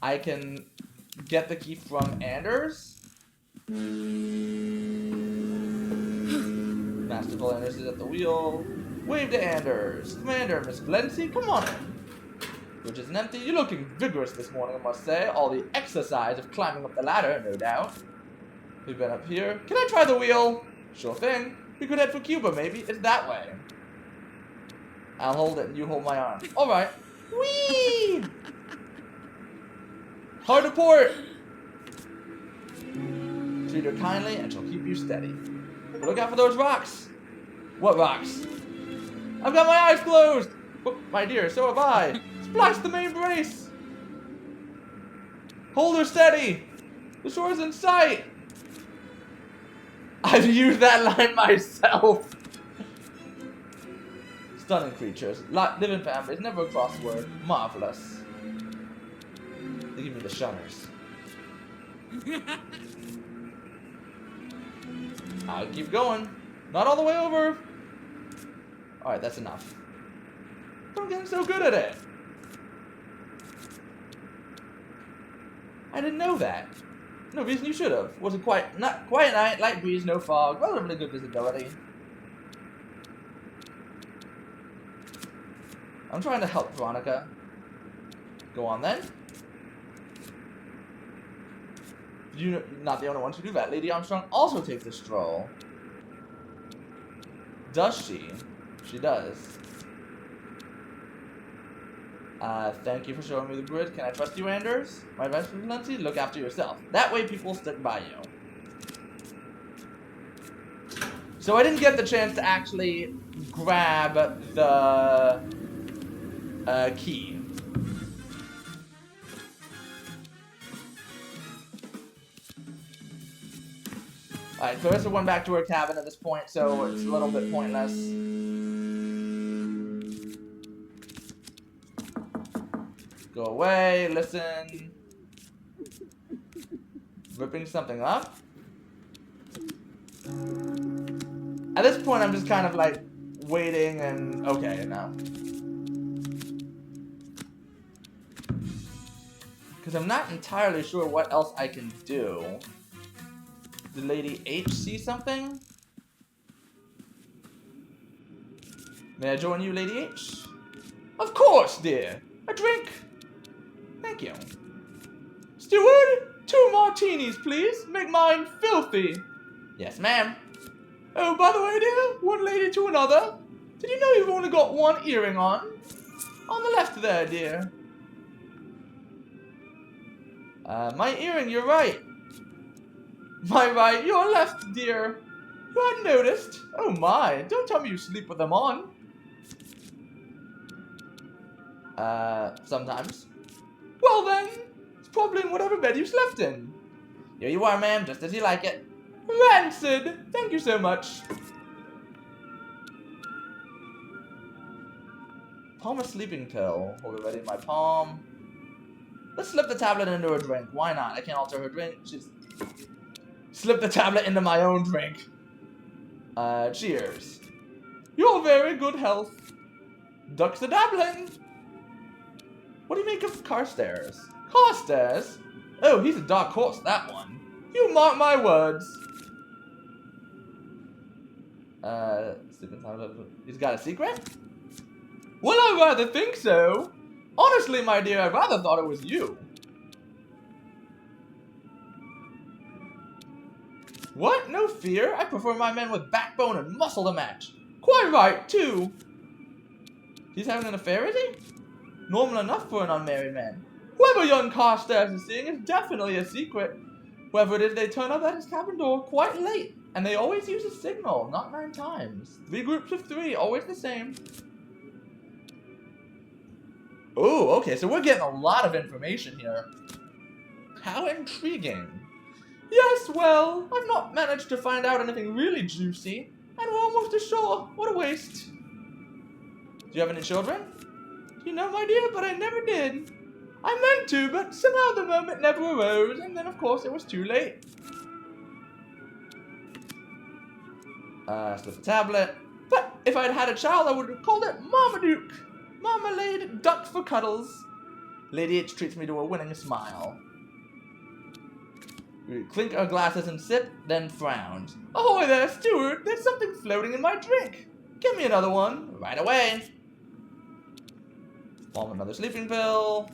I can get the key from Anders. Masterful Anders is at the wheel. Wave to Anders. Commander, Miss Glency, come on in. Which isn't empty. You're looking vigorous this morning, I must say. All the exercise of climbing up the ladder, no doubt. We've been up here. Can I try the wheel? Sure thing. We could head for Cuba, maybe. It's that way. I'll hold it and you hold my arm. Alright. Whee! Hard to port! Treat her kindly and she'll keep you steady. But look out for those rocks! What rocks? I've got my eyes closed! Oh, my dear, so have I. Splash the main brace! Hold her steady! The shore's in sight! I've used that line myself! Stunning creatures. Live in families, never a crossword. Marvelous. They give me the shunners. I'll keep going. Not all the way over. Alright, that's enough. I'm getting so good at it. I didn't know that. No reason you should have. Wasn't quite, not quiet night, light breeze, no fog, relatively good visibility. I'm trying to help Veronica. Go on then. You're not the only one to do that. Lady Armstrong also takes a stroll. Does she? She does. Thank you for showing me the grid. Can I trust you, Anders? My advice for Nancy? Look after yourself. That way people stick by you. So I didn't get the chance to actually grab the key. Alright, Clarissa went back to her cabin at this point, so it's a little bit pointless. Go away, listen. Ripping something up. At this point, I'm just kind of like waiting and okay, no. Because I'm not entirely sure what else I can do. Did Lady H see something? May I join you, Lady H? Of course, dear. A drink. Thank you. Steward, 2 martinis, please. Make mine filthy. Yes, ma'am. Oh, by the way, dear, one lady to another. Did you know you've only got 1 earring on? On the left there, dear. My earring, you're right. My right, your left, dear. You hadn't noticed. Oh my, don't tell me you sleep with them on. Sometimes. Well then, it's probably in whatever bed you slept in. Here you are, ma'am, just as you like it. Rancid! Thank you so much. Palm a sleeping pill. Hold it ready in my palm. Let's slip the tablet into her drink. Why not? I can't alter her drink. She's... Slip the tablet into my own drink. Cheers. Your very good health. Ducks a dabbling. What do you make of Carstairs? Carstairs? Oh, he's a dark horse, that one. You mark my words. He's got a secret? Well, I rather think so. Honestly, my dear, I rather thought it was you. What? No fear? I prefer my men with backbone and muscle to match. Quite right, too. He's having an affair, is he? Normal enough for an unmarried man. Whoever young Carstairs is seeing is definitely a secret. Whoever it is, they turn up at his cabin door quite late. And they always use a signal, not 9 times. 3 groups of 3, always the same. Oh, okay, so we're getting a lot of information here. How intriguing. Yes, well, I've not managed to find out anything really juicy. And we're almost ashore. What a waste. Do you have any children? You know, my dear, but I never did. I meant to, but somehow the moment never arose, and then of course it was too late. Slip the tablet. But if I'd had a child, I would have called it Marmaduke. Marmalade duck for cuddles. Lady H treats me to a winning smile. We clink our glasses and sip, then frowns. Ahoy there, steward! There's something floating in my drink. Give me another one, right away. Swallow another sleeping pill.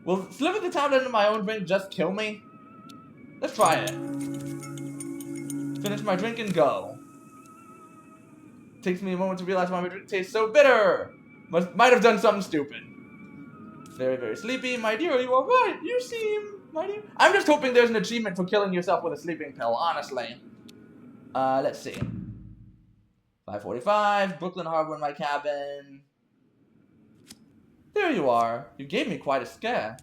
Will slipping the tablet into my own drink just kill me? Let's try it. Finish my drink and go. Takes me a moment to realize why my drink tastes so bitter. Might have done something stupid. Very, very sleepy. My dear, you are right. You seem... My dear... I'm just hoping there's an achievement for killing yourself with a sleeping pill, honestly. Let's see. 5:45. Brooklyn Harbor in my cabin. There you are. You gave me quite a scare.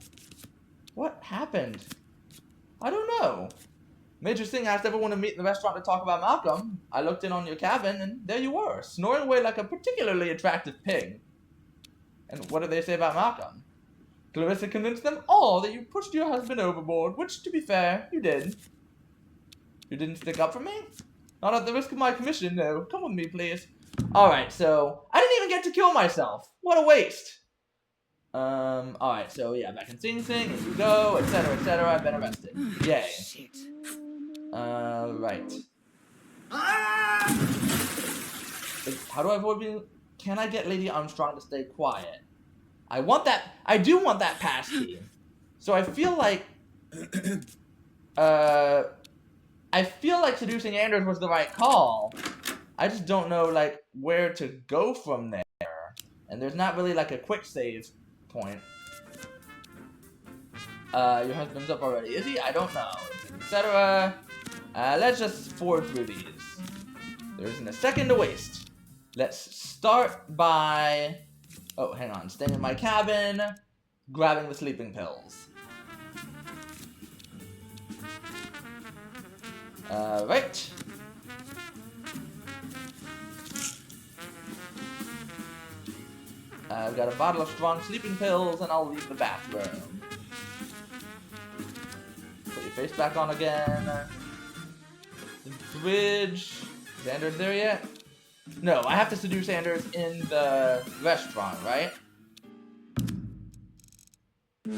What happened? I don't know. Major Singh asked everyone to meet in the restaurant to talk about Malcolm. I looked in on your cabin, and there you were, snoring away like a particularly attractive pig. And what did they say about Malcolm? Clarissa convinced them all that you pushed your husband overboard, which, to be fair, you did. You didn't stick up for me? Not at the risk of my commission, no. Come with me, please. Alright, so, I didn't even get to kill myself. What a waste. Alright, so yeah, back in Sing Sing, here you go, etc., etc., I've been arrested. Yay. Shit. Right. How do I avoid being... Can I get Lady Armstrong to stay quiet? I do want that pass key. So I feel like... I feel like seducing Anders was the right call. I just don't know, like, where to go from there. And there's not really, like, a quick save point. Your husband's up already, is he? I don't know. Etc. Let's just forge through these. There isn't a second to waste. Let's start by... Oh, hang on. Staying in my cabin, grabbing the sleeping pills. Right. I've got a bottle of strong sleeping pills, and I'll leave the bathroom. Put your face back on again. The fridge. Is Anders there yet? No, I have to seduce Anders in the restaurant, right? Then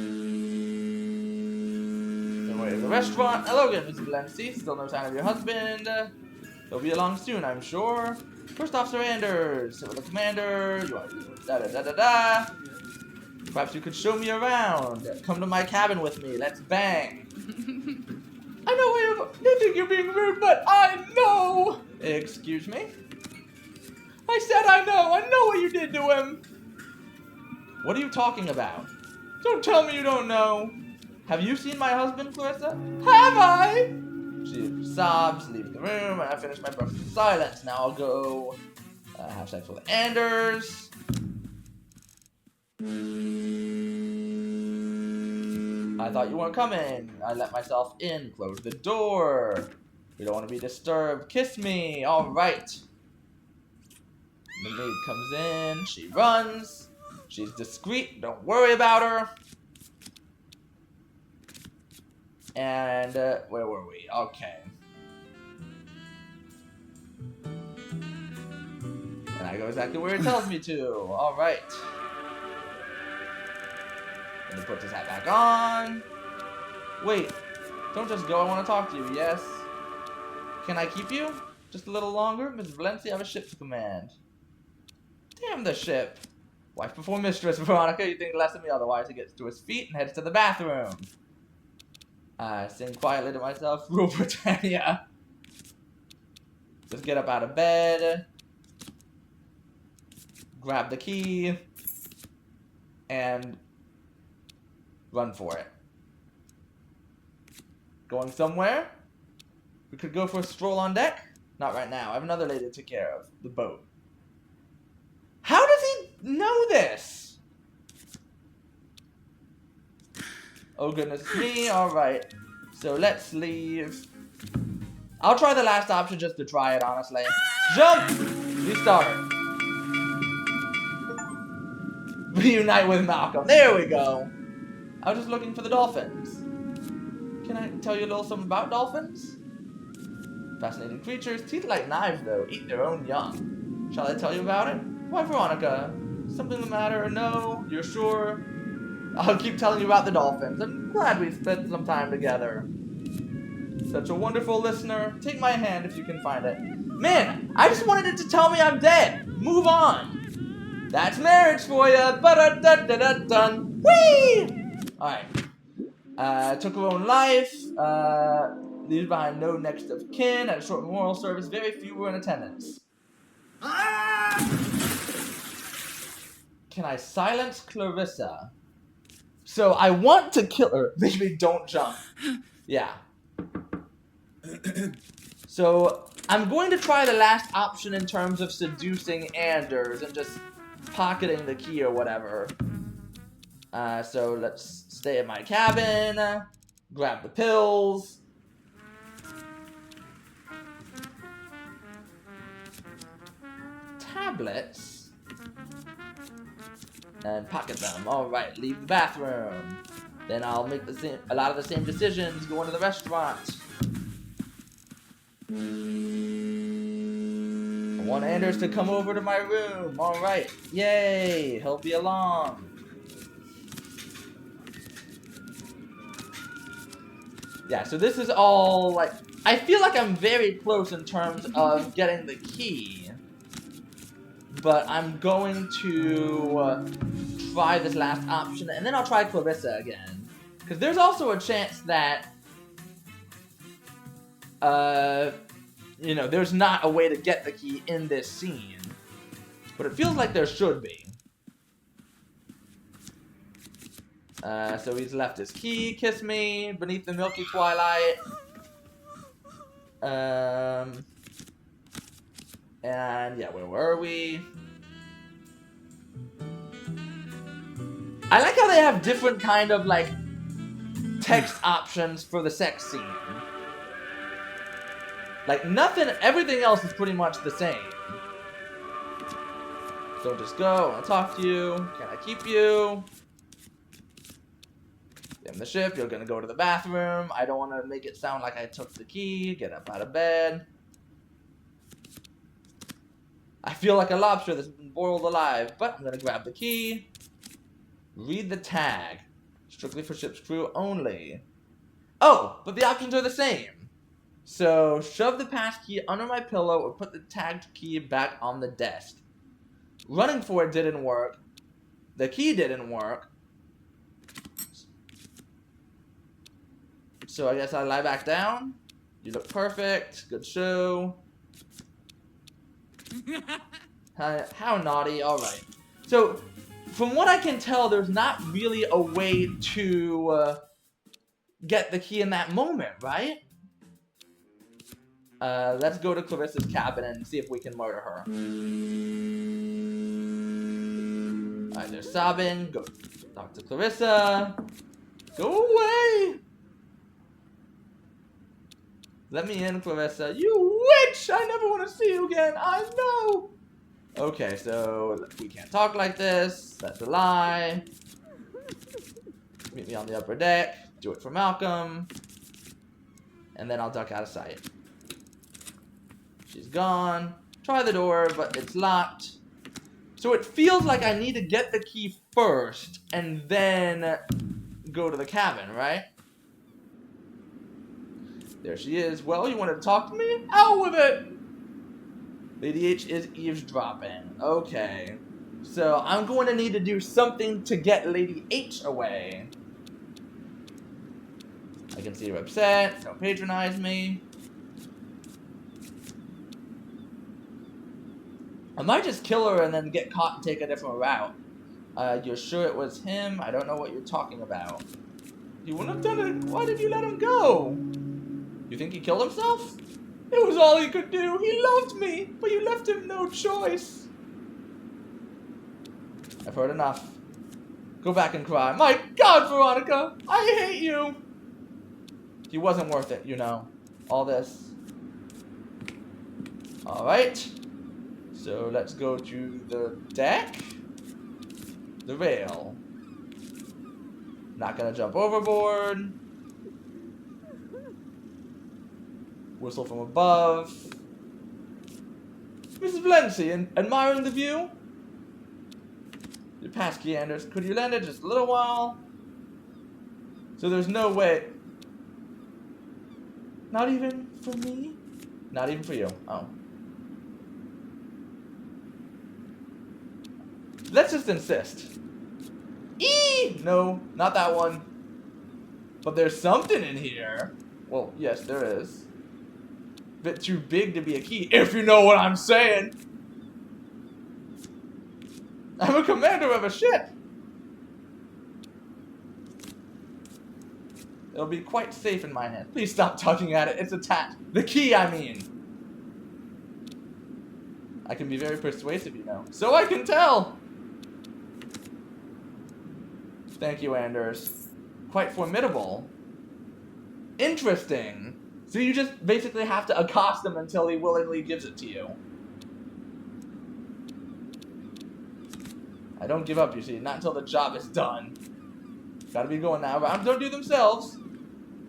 wait, the restaurant. Hello again, Mrs. Valenci. Still no sign of your husband. He'll be along soon, I'm sure. First Officer Anders, sit with the commander. You want to do da-da-da-da-da. Perhaps you could show me around. Come to my cabin with me. Let's bang. I know you think you're being rude, but I know. Excuse me? I said I know. I know what you did to him. What are you talking about? Don't tell me you don't know. Have you seen my husband, Clarissa? Have I? She sobs, leaves the room, and I finish my breakfast in silence. Now I'll go have sex with Anders. I thought you weren't coming. I let myself in. Close the door. We don't want to be disturbed. Kiss me. All right. The maid comes in. She runs. She's discreet. Don't worry about her. And, where were we? Okay. And I go exactly where it tells me to. Alright. Let me put this hat back on. Wait. Don't just go. I want to talk to you. Yes? Can I keep you? Just a little longer? Miss Valenci, I have a ship to command. Damn the ship. Wife before mistress, Veronica. You think less of me otherwise. He gets to his feet and heads to the bathroom. I sing quietly to myself, Rule Britannia. Just get up out of bed. Grab the key. And run for it. Going somewhere? We could go for a stroll on deck? Not right now. I have another lady to take care of. The boat. How does he know this? Oh goodness me, alright. So let's leave. I'll try the last option just to try it, honestly. Jump! Restart. Reunite with Malcolm. There we go. I was just looking for the dolphins. Can I tell you a little something about dolphins? Fascinating creatures. Teeth like knives, though. Eat their own young. Shall I tell you about it? Why, Veronica? Something the matter? No? You're sure? I'll keep telling you about the dolphins. I'm glad we spent some time together. Such a wonderful listener. Take my hand if you can find it. Man, I just wanted it to tell me I'm dead. Move on. That's marriage for ya. Ba-da-da-da-da-dun. Whee! Alright. Took her own life. Leaves behind no next of kin. At a short memorial service, very few were in attendance. Can I silence Clarissa? So I want to kill her. Maybe don't jump. Yeah. So I'm going to try the last option in terms of seducing Anders and just pocketing the key or whatever. So let's stay in my cabin, grab the pills. Tablets? And pocket them. Alright, leave the bathroom. Then I'll make a lot of the same decisions, going to the restaurant. I want Anders to come over to my room. Alright. Yay! He'll be along. Yeah, so this is all, like... I feel like I'm very close in terms of getting the key. But I'm going to try this last option, and then I'll try Clarissa again. Because there's also a chance that... you know, there's not a way to get the key in this scene. But it feels like there should be. So he's left his key, kiss me, beneath the milky twilight. And yeah, where were we? I like how they have different kind of, like, text options for the sex scene. Like, nothing, everything else is pretty much the same. So just go, I want to talk to you. Can I keep you? In the ship, you're gonna go to the bathroom. I don't want to make it sound like I took the key. Get up out of bed. I feel like a lobster that's been boiled alive, but I'm gonna grab the key. Read the tag. Strictly for ship's crew only. Oh, but the options are the same. So, shove the pass key under my pillow or put the tagged key back on the desk. Running for it didn't work. The key didn't work. So I guess I lie back down. You look perfect. Good show. How naughty. Alright. So, from what I can tell, there's not really a way to get the key in that moment, right? Let's go to Clarissa's cabin and see if we can murder her. Alright, they're sobbing. Go talk to Clarissa. Go away! Let me in, Clarissa. You witch! I never want to see you again. I know! Okay, so we can't talk like this. That's a lie. Meet me on the upper deck. Do it for Malcolm. And then I'll duck out of sight. She's gone. Try the door, but it's locked. So it feels like I need to get the key first and then go to the cabin, right? There she is. Well, you wanted to talk to me? Out with it! Lady H is eavesdropping. Okay. So, I'm going to need to do something to get Lady H away. I can see her upset. Don't patronize me. I might just kill her and then get caught and take a different route. You're sure it was him? I don't know what you're talking about. You wouldn't have done it. Why did you let him go? You think he killed himself? It was all he could do. He loved me, but you left him no choice. I've heard enough. Go back and cry. My God, Veronica, I hate you. He wasn't worth it, you know. All this. Alright. So let's go to the deck. The rail. Not gonna jump overboard. Whistle from above. Mrs. Valenci, admiring the view? Your passkey, Anders. Could you lend it just a little while? So there's no way. Not even for me? Not even for you. Oh. Let's just insist. Eee! No, not that one. But there's something in here. Well, yes, there is. Bit too big to be a key, if you know what I'm saying. I'm a commander of a ship. It'll be quite safe in my hands. Please stop tugging at it. It's attached. The key, I mean. I can be very persuasive, you know. So I can tell. Thank you, Anders. Quite formidable. Interesting. So you just basically have to accost him until he willingly gives it to you. I don't give up, you see. Not until the job is done. Gotta be going now. Rounds don't do themselves.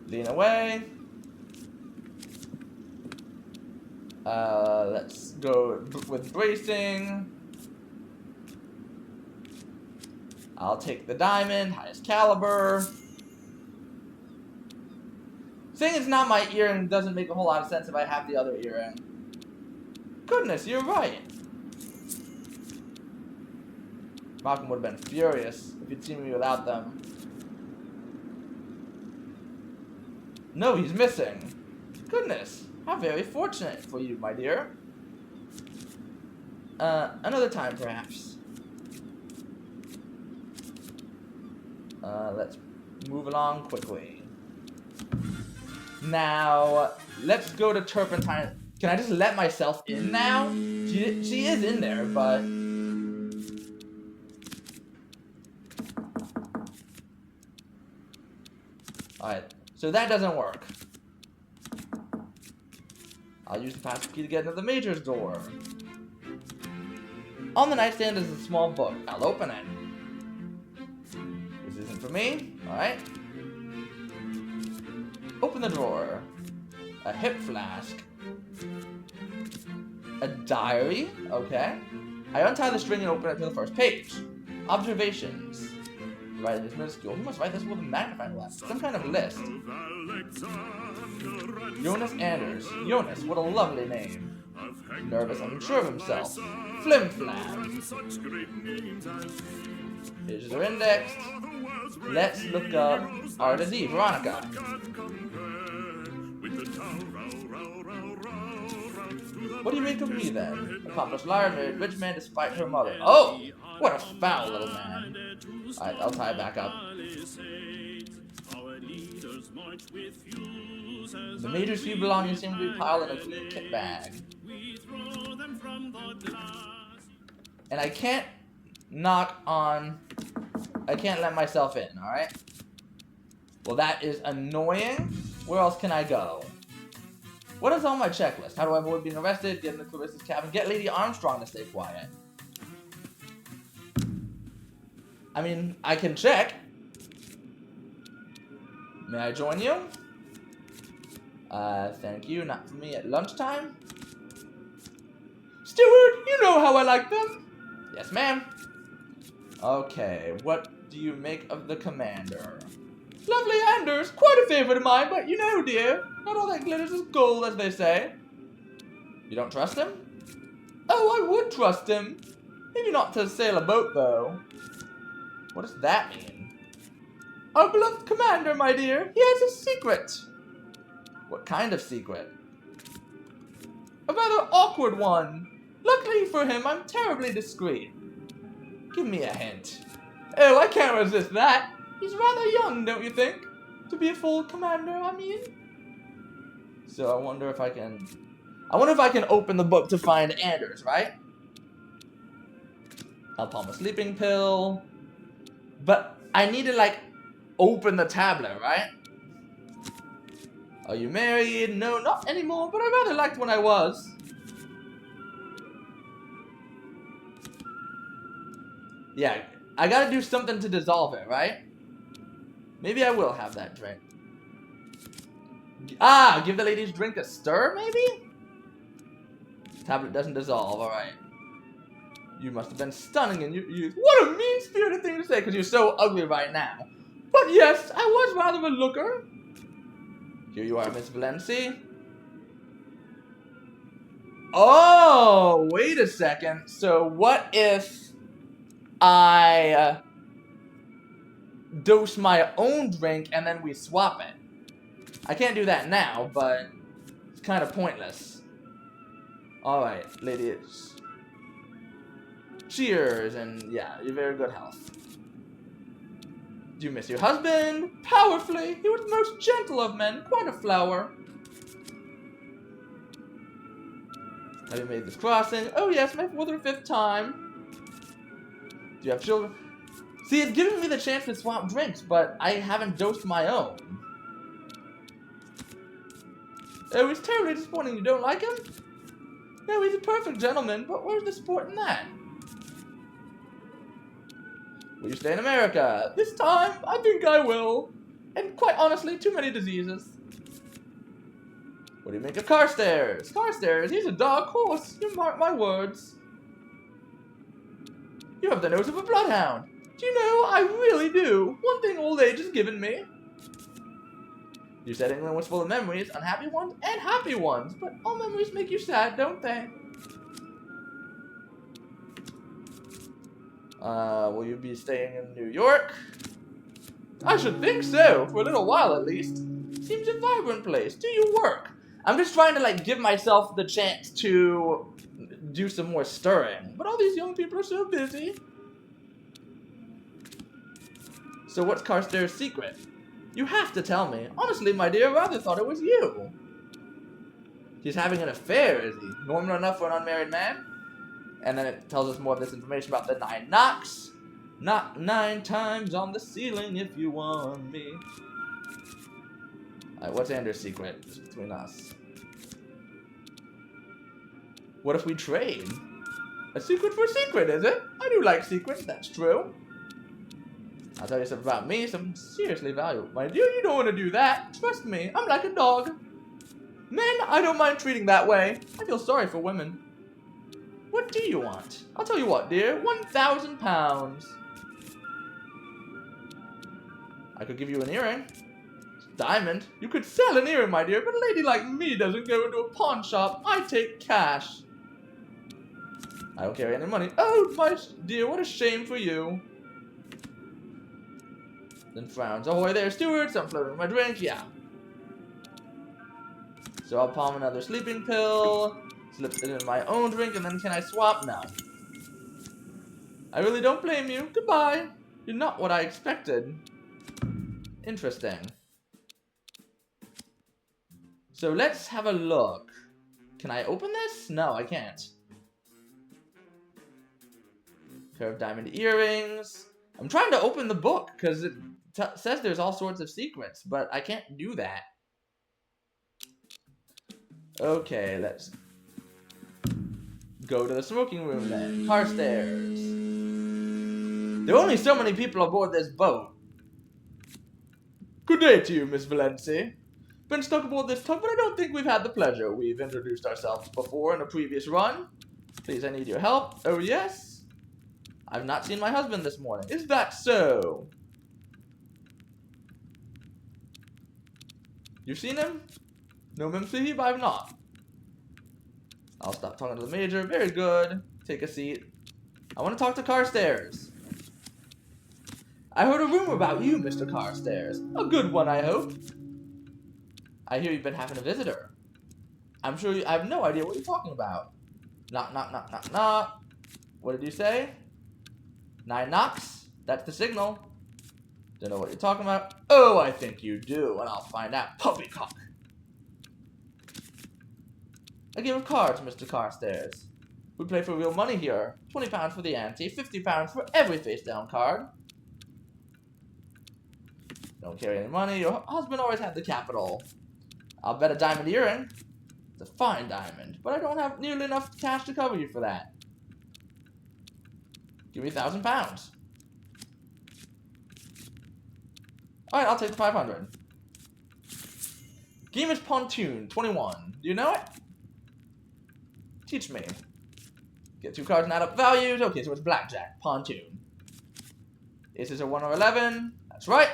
Lean away. Let's go with bracing. I'll take the diamond, highest caliber. Saying it's not my earring doesn't make a whole lot of sense if I have the other earring. Goodness, you're right. Malcolm would have been furious if he'd seen me without them. No, he's missing. Goodness, how very fortunate for you, my dear. Another time, perhaps. Let's move along quickly. Now, let's go to Turpentine. Can I just let myself in now? She is in there, but... Alright, so that doesn't work. I'll use the passkey to get into the Major's door. On the nightstand is a small book. I'll open it. This isn't for me. Alright. Open the drawer. A hip flask. A diary. Okay. I untie the string and open it to the first page. Observations. Writing is minuscule. Who must write this with a magnifying glass? Some kind of list. Jonas Anders. Jonas, what a lovely name. Nervous, unsure of himself. Flim flam. Pages are indexed. Let's look up Arta D. Veronica. What do you make of me then? Accomplished liar, married rich man despite her mother. Oh! What a foul little man. Alright, I'll tie it back up. The Major's few belongings seem to be piled in a clean kit bag. And I can't knock on... I can't let myself in, alright? Well, that is annoying. Where else can I go? What is on my checklist? How do I avoid being arrested? Get in the Clarissa's cabin. Get Lady Armstrong to stay quiet. I mean, I can check. May I join you? Thank you. Not for me at lunchtime. Steward, you know how I like them. Yes, ma'am. Okay, what do you make of the commander? Lovely Anders, quite a favorite of mine, but you know, dear, not all that glitters is gold, as they say. You don't trust him? Oh, I would trust him. Maybe not to sail a boat, though. What does that mean? Our beloved commander, my dear, he has a secret. What kind of secret? A rather awkward one. Luckily for him, I'm terribly discreet. Give me a hint. Oh, I can't resist that. He's rather young, don't you think? To be a full commander, I mean. So I wonder if I can... open the book to find Anders, right? I'll palm a sleeping pill. But I need to, like, open the tablet, right? Are you married? No, not anymore, but I rather liked when I was. Yeah, I gotta do something to dissolve it, right? Maybe I will have that drink. Ah, give the lady's drink a stir, maybe? Tablet doesn't dissolve, alright. You must have been stunning in your youth. What a mean-spirited thing to say, because you're so ugly right now. But yes, I was rather a looker. Here you are, Miss Valenci. Oh, wait a second. So what if I dose my own drink and then we swap it? I can't do that now, but it's kind of pointless. Alright, ladies. Cheers, and yeah, you're very good health. Do you miss your husband? Powerfully. He was the most gentle of men, quite a flower. Have you made this crossing? Oh yes, my 4th or 5th time. Do you have children? See, it's giving me the chance to swap drinks, but I haven't dosed my own. Oh, it's terribly disappointing you don't like him? No, he's a perfect gentleman, but where's the sport in that? Will you stay in America? This time, I think I will. And quite honestly, too many diseases. What do you make of Carstairs? Carstairs, he's a dark horse. You mark my words. You have the nose of a bloodhound. Do you know, I really do. One thing old age has given me. You said England was full of memories, unhappy ones and happy ones, but all memories make you sad, don't they? Will you be staying in New York? I should think so, for a little while at least. Seems a vibrant place. Do you work? I'm just trying to, like, give myself the chance to do some more stirring. But all these young people are so busy. So what's Carstairs' secret? You have to tell me. Honestly, my dear, I rather thought it was you. He's having an affair, is he? Normal enough for an unmarried man? And then it tells us more of this information about the 9 knocks. Knock 9 times on the ceiling if you want me. Alright, what's Andrew's secret? Just between us. What if we trade? A secret for secret, is it? I do like secrets, that's true. I'll tell you something about me, something seriously valuable. My dear, you don't want to do that. Trust me, I'm like a dog. Men, I don't mind treating that way. I feel sorry for women. What do you want? I'll tell you what, dear. 1,000 pounds. I could give you an earring. Diamond. You could sell an earring, my dear, but a lady like me doesn't go into a pawn shop. I take cash. I don't carry any money. Oh, my dear, what a shame for you. Then frowns. Ahoy there, steward. Some floating in my drink. Yeah. So I'll palm another sleeping pill. Slip it in my own drink, and then can I swap? No. I really don't blame you. Goodbye. You're not what I expected. Interesting. So let's have a look. Can I open this? No, I can't. Pair of diamond earrings. I'm trying to open the book because it says there's all sorts of secrets, but I can't do that. Okay, let's go to the smoking room then. Carstairs. There are only so many people aboard this boat. Good day to you, Miss Valenci. Been stuck aboard this tug, but I don't think we've had the pleasure. We've introduced ourselves before in a previous run. Please, I need your help. Oh, yes? I've not seen my husband this morning. Is that so? You've seen him? No, Mem Sahib, I've not. I'll stop talking to the Major. Very good. Take a seat. I want to talk to Carstairs. I heard a rumor about you, Mr. Carstairs. A good one, I hope. I hear you've been having a visitor. I'm sure I have no idea what you're talking about. Knock, knock, knock, knock, knock. What did you say? 9 knocks? That's the signal. Don't know what you're talking about. Oh, I think you do, and I'll find out. Poppycock. A game of cards, Mr. Carstairs. We play for real money here. £20 for the ante, £50 for every face-down card. Don't carry any money. Your husband always had the capital. I'll bet a diamond earring. It's a fine diamond, but I don't have nearly enough cash to cover you for that. Give me £1,000. Alright, I'll take the 500. Game is Pontoon, 21. Do you know it? Teach me. Get 2 cards and add up values. Okay, so it's Blackjack, Pontoon. Aces are 1 or 11. That's right.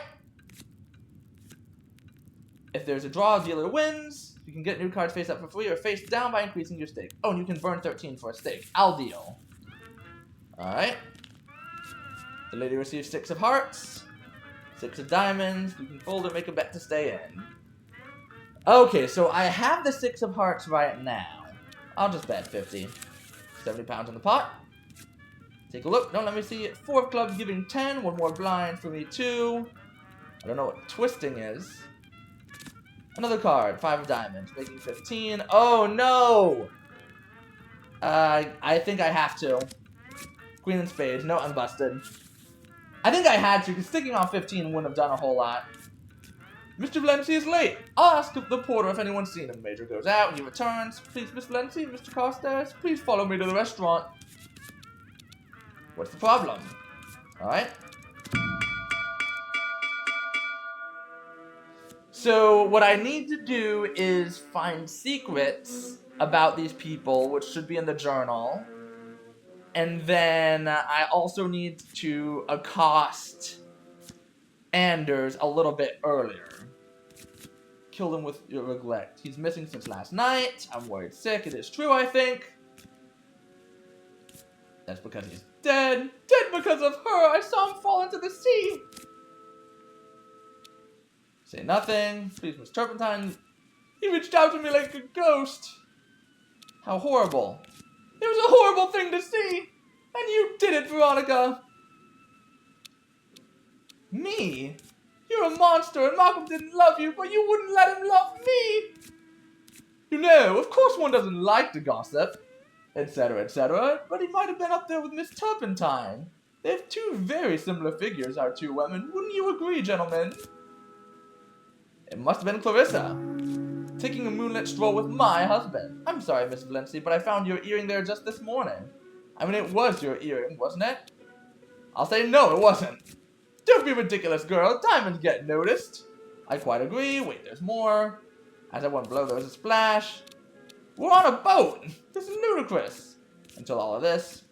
If there's a draw, dealer wins. You can get new cards face up for free or face down by increasing your stake. Oh, and you can burn 13 for a stake. I'll deal. Alright. The lady receives 6 of hearts. 6 of diamonds. You can fold or make a bet to stay in. Okay, so I have the 6 of hearts right now. I'll just bet 50. 70 pounds in the pot. Take a look. Don't let me see it. 4 of clubs giving 10. 1 more blind for me, 2. I don't know what twisting is. Another card. 5 of diamonds, making 15. Oh, no! I think I have to. Queen and spades. No, unbusted. I think I had to, because sticking on 15 wouldn't have done a whole lot. Mr. Valenci is late. I'll ask the porter if anyone's seen him. Major goes out. He returns. Please, Miss Valenci, Mr. Carstairs, please follow me to the restaurant. What's the problem? Alright. So, what I need to do is find secrets about these people, which should be in the journal. And then I also need to accost Anders a little bit earlier. Killed him with your neglect. He's missing since last night. I'm worried sick. It is true, I think. That's because he's dead. Dead because of her. I saw him fall into the sea. Say nothing. Please, Miss Turpentine. He reached out to me like a ghost. How horrible. It was a horrible thing to see. And you did it, Veronica. Me? You're a monster, and Malcolm didn't love you, but you wouldn't let him love me! You know, of course one doesn't like to gossip, etc., but he might have been up there with Miss Turpentine. They have 2 very similar figures, our 2 women. Wouldn't you agree, gentlemen? It must have been Clarissa. Taking a moonlit stroll with my husband. I'm sorry, Miss Valenci, but I found your earring there just this morning. I mean, it was your earring, wasn't it? I'll say no, it wasn't. Don't be ridiculous, girl. Diamonds get noticed. I quite agree. Wait, there's more. As I went below, there was a splash. We're on a boat. This is ludicrous. Until all of this.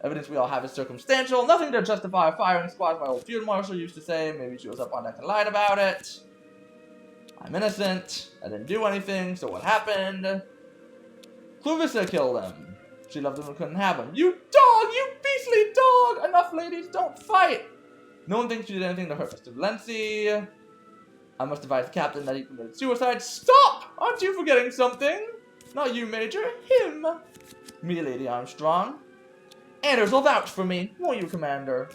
Evidence we all have is circumstantial. Nothing to justify a firing squad, my old field marshal used to say. Maybe she was up on deck and lied about it. I'm innocent. I didn't do anything, so what happened? Clarissa killed him. She loved him and couldn't have him. You dog! You beastly dog! Enough, ladies. Don't fight. No one thinks you did anything to hurt Mr. Valenci. I must advise the captain that he committed suicide. Stop! Aren't you forgetting something? Not you, Major. Him. Me, Lady Armstrong. Anders will vouch for me. Won't you, Commander?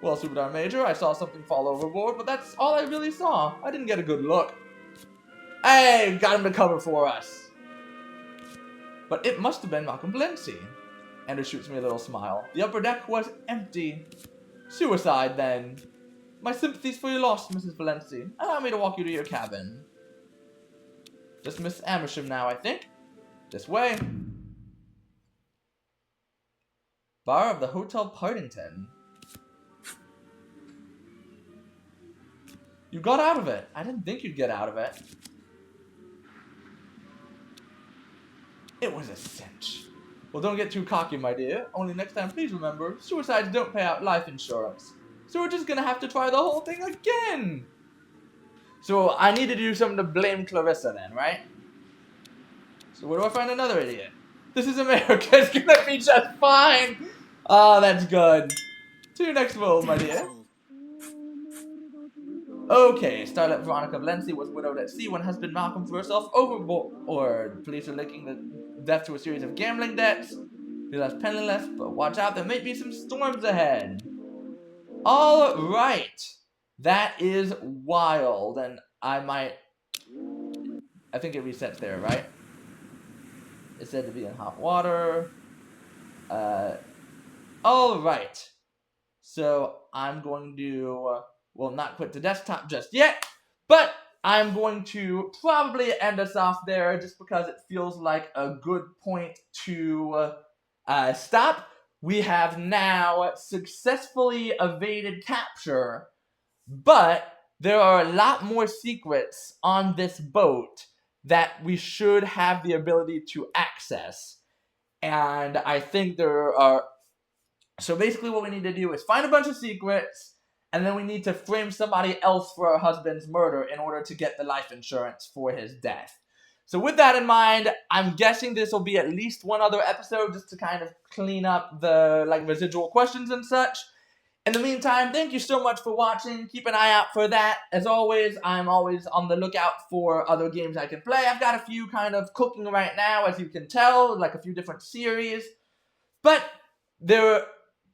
Well, Superdar Major, I saw something fall overboard, but that's all I really saw. I didn't get a good look. Hey, got him to cover for us. But it must have been Malcolm Valenci. Anders shoots me a little smile. The upper deck was empty. Suicide, then. My sympathies for your loss, Mrs. Valenci. Allow me to walk you to your cabin. Just Miss Amersham now, I think. This way. Bar of the Hotel Partington. You got out of it. I didn't think you'd get out of it. It was a cinch. Well, don't get too cocky, my dear. Only next time, please remember, suicides don't pay out life insurance. So we're just gonna have to try the whole thing again. So I need to do something to blame Clarissa then, right? So where do I find another idiot? This is America. It's gonna be just fine. Oh, that's good. To your next roll, my dear. Okay, Starlet Veronica Valenci was widowed at sea when husband Malcolm threw herself overboard. Police are linking the death to a series of gambling debts. He left penniless, but watch out, there may be some storms ahead. Alright. That is wild, and I think it resets there, right? It's said to be in hot water. Alright. So, I'm going to... well, not quit the desktop just yet, but I'm going to probably end us off there just because it feels like a good point to stop. We have now successfully evaded capture, but there are a lot more secrets on this boat that we should have the ability to access. And I think there are. So basically, what we need to do is find a bunch of secrets, and then we need to frame somebody else for her husband's murder in order to get the life insurance for his death. So with that in mind, I'm guessing this will be at least one other episode just to kind of clean up the residual questions and such. In the meantime, thank you so much for watching. Keep an eye out for that. As always, I'm always on the lookout for other games I can play. I've got a few kind of cooking right now, as you can tell, like a few different series. But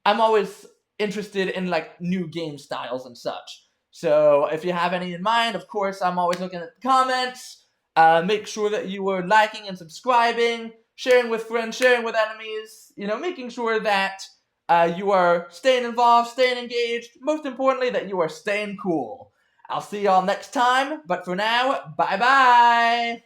I'm always interested in new game styles and such. So if you have any in mind, of course, I'm always looking at the comments. Make sure that you are liking and subscribing, sharing with friends, sharing with enemies, making sure that you are staying involved, staying engaged, most importantly, that you are staying cool. I'll see y'all next time, but for now, bye-bye!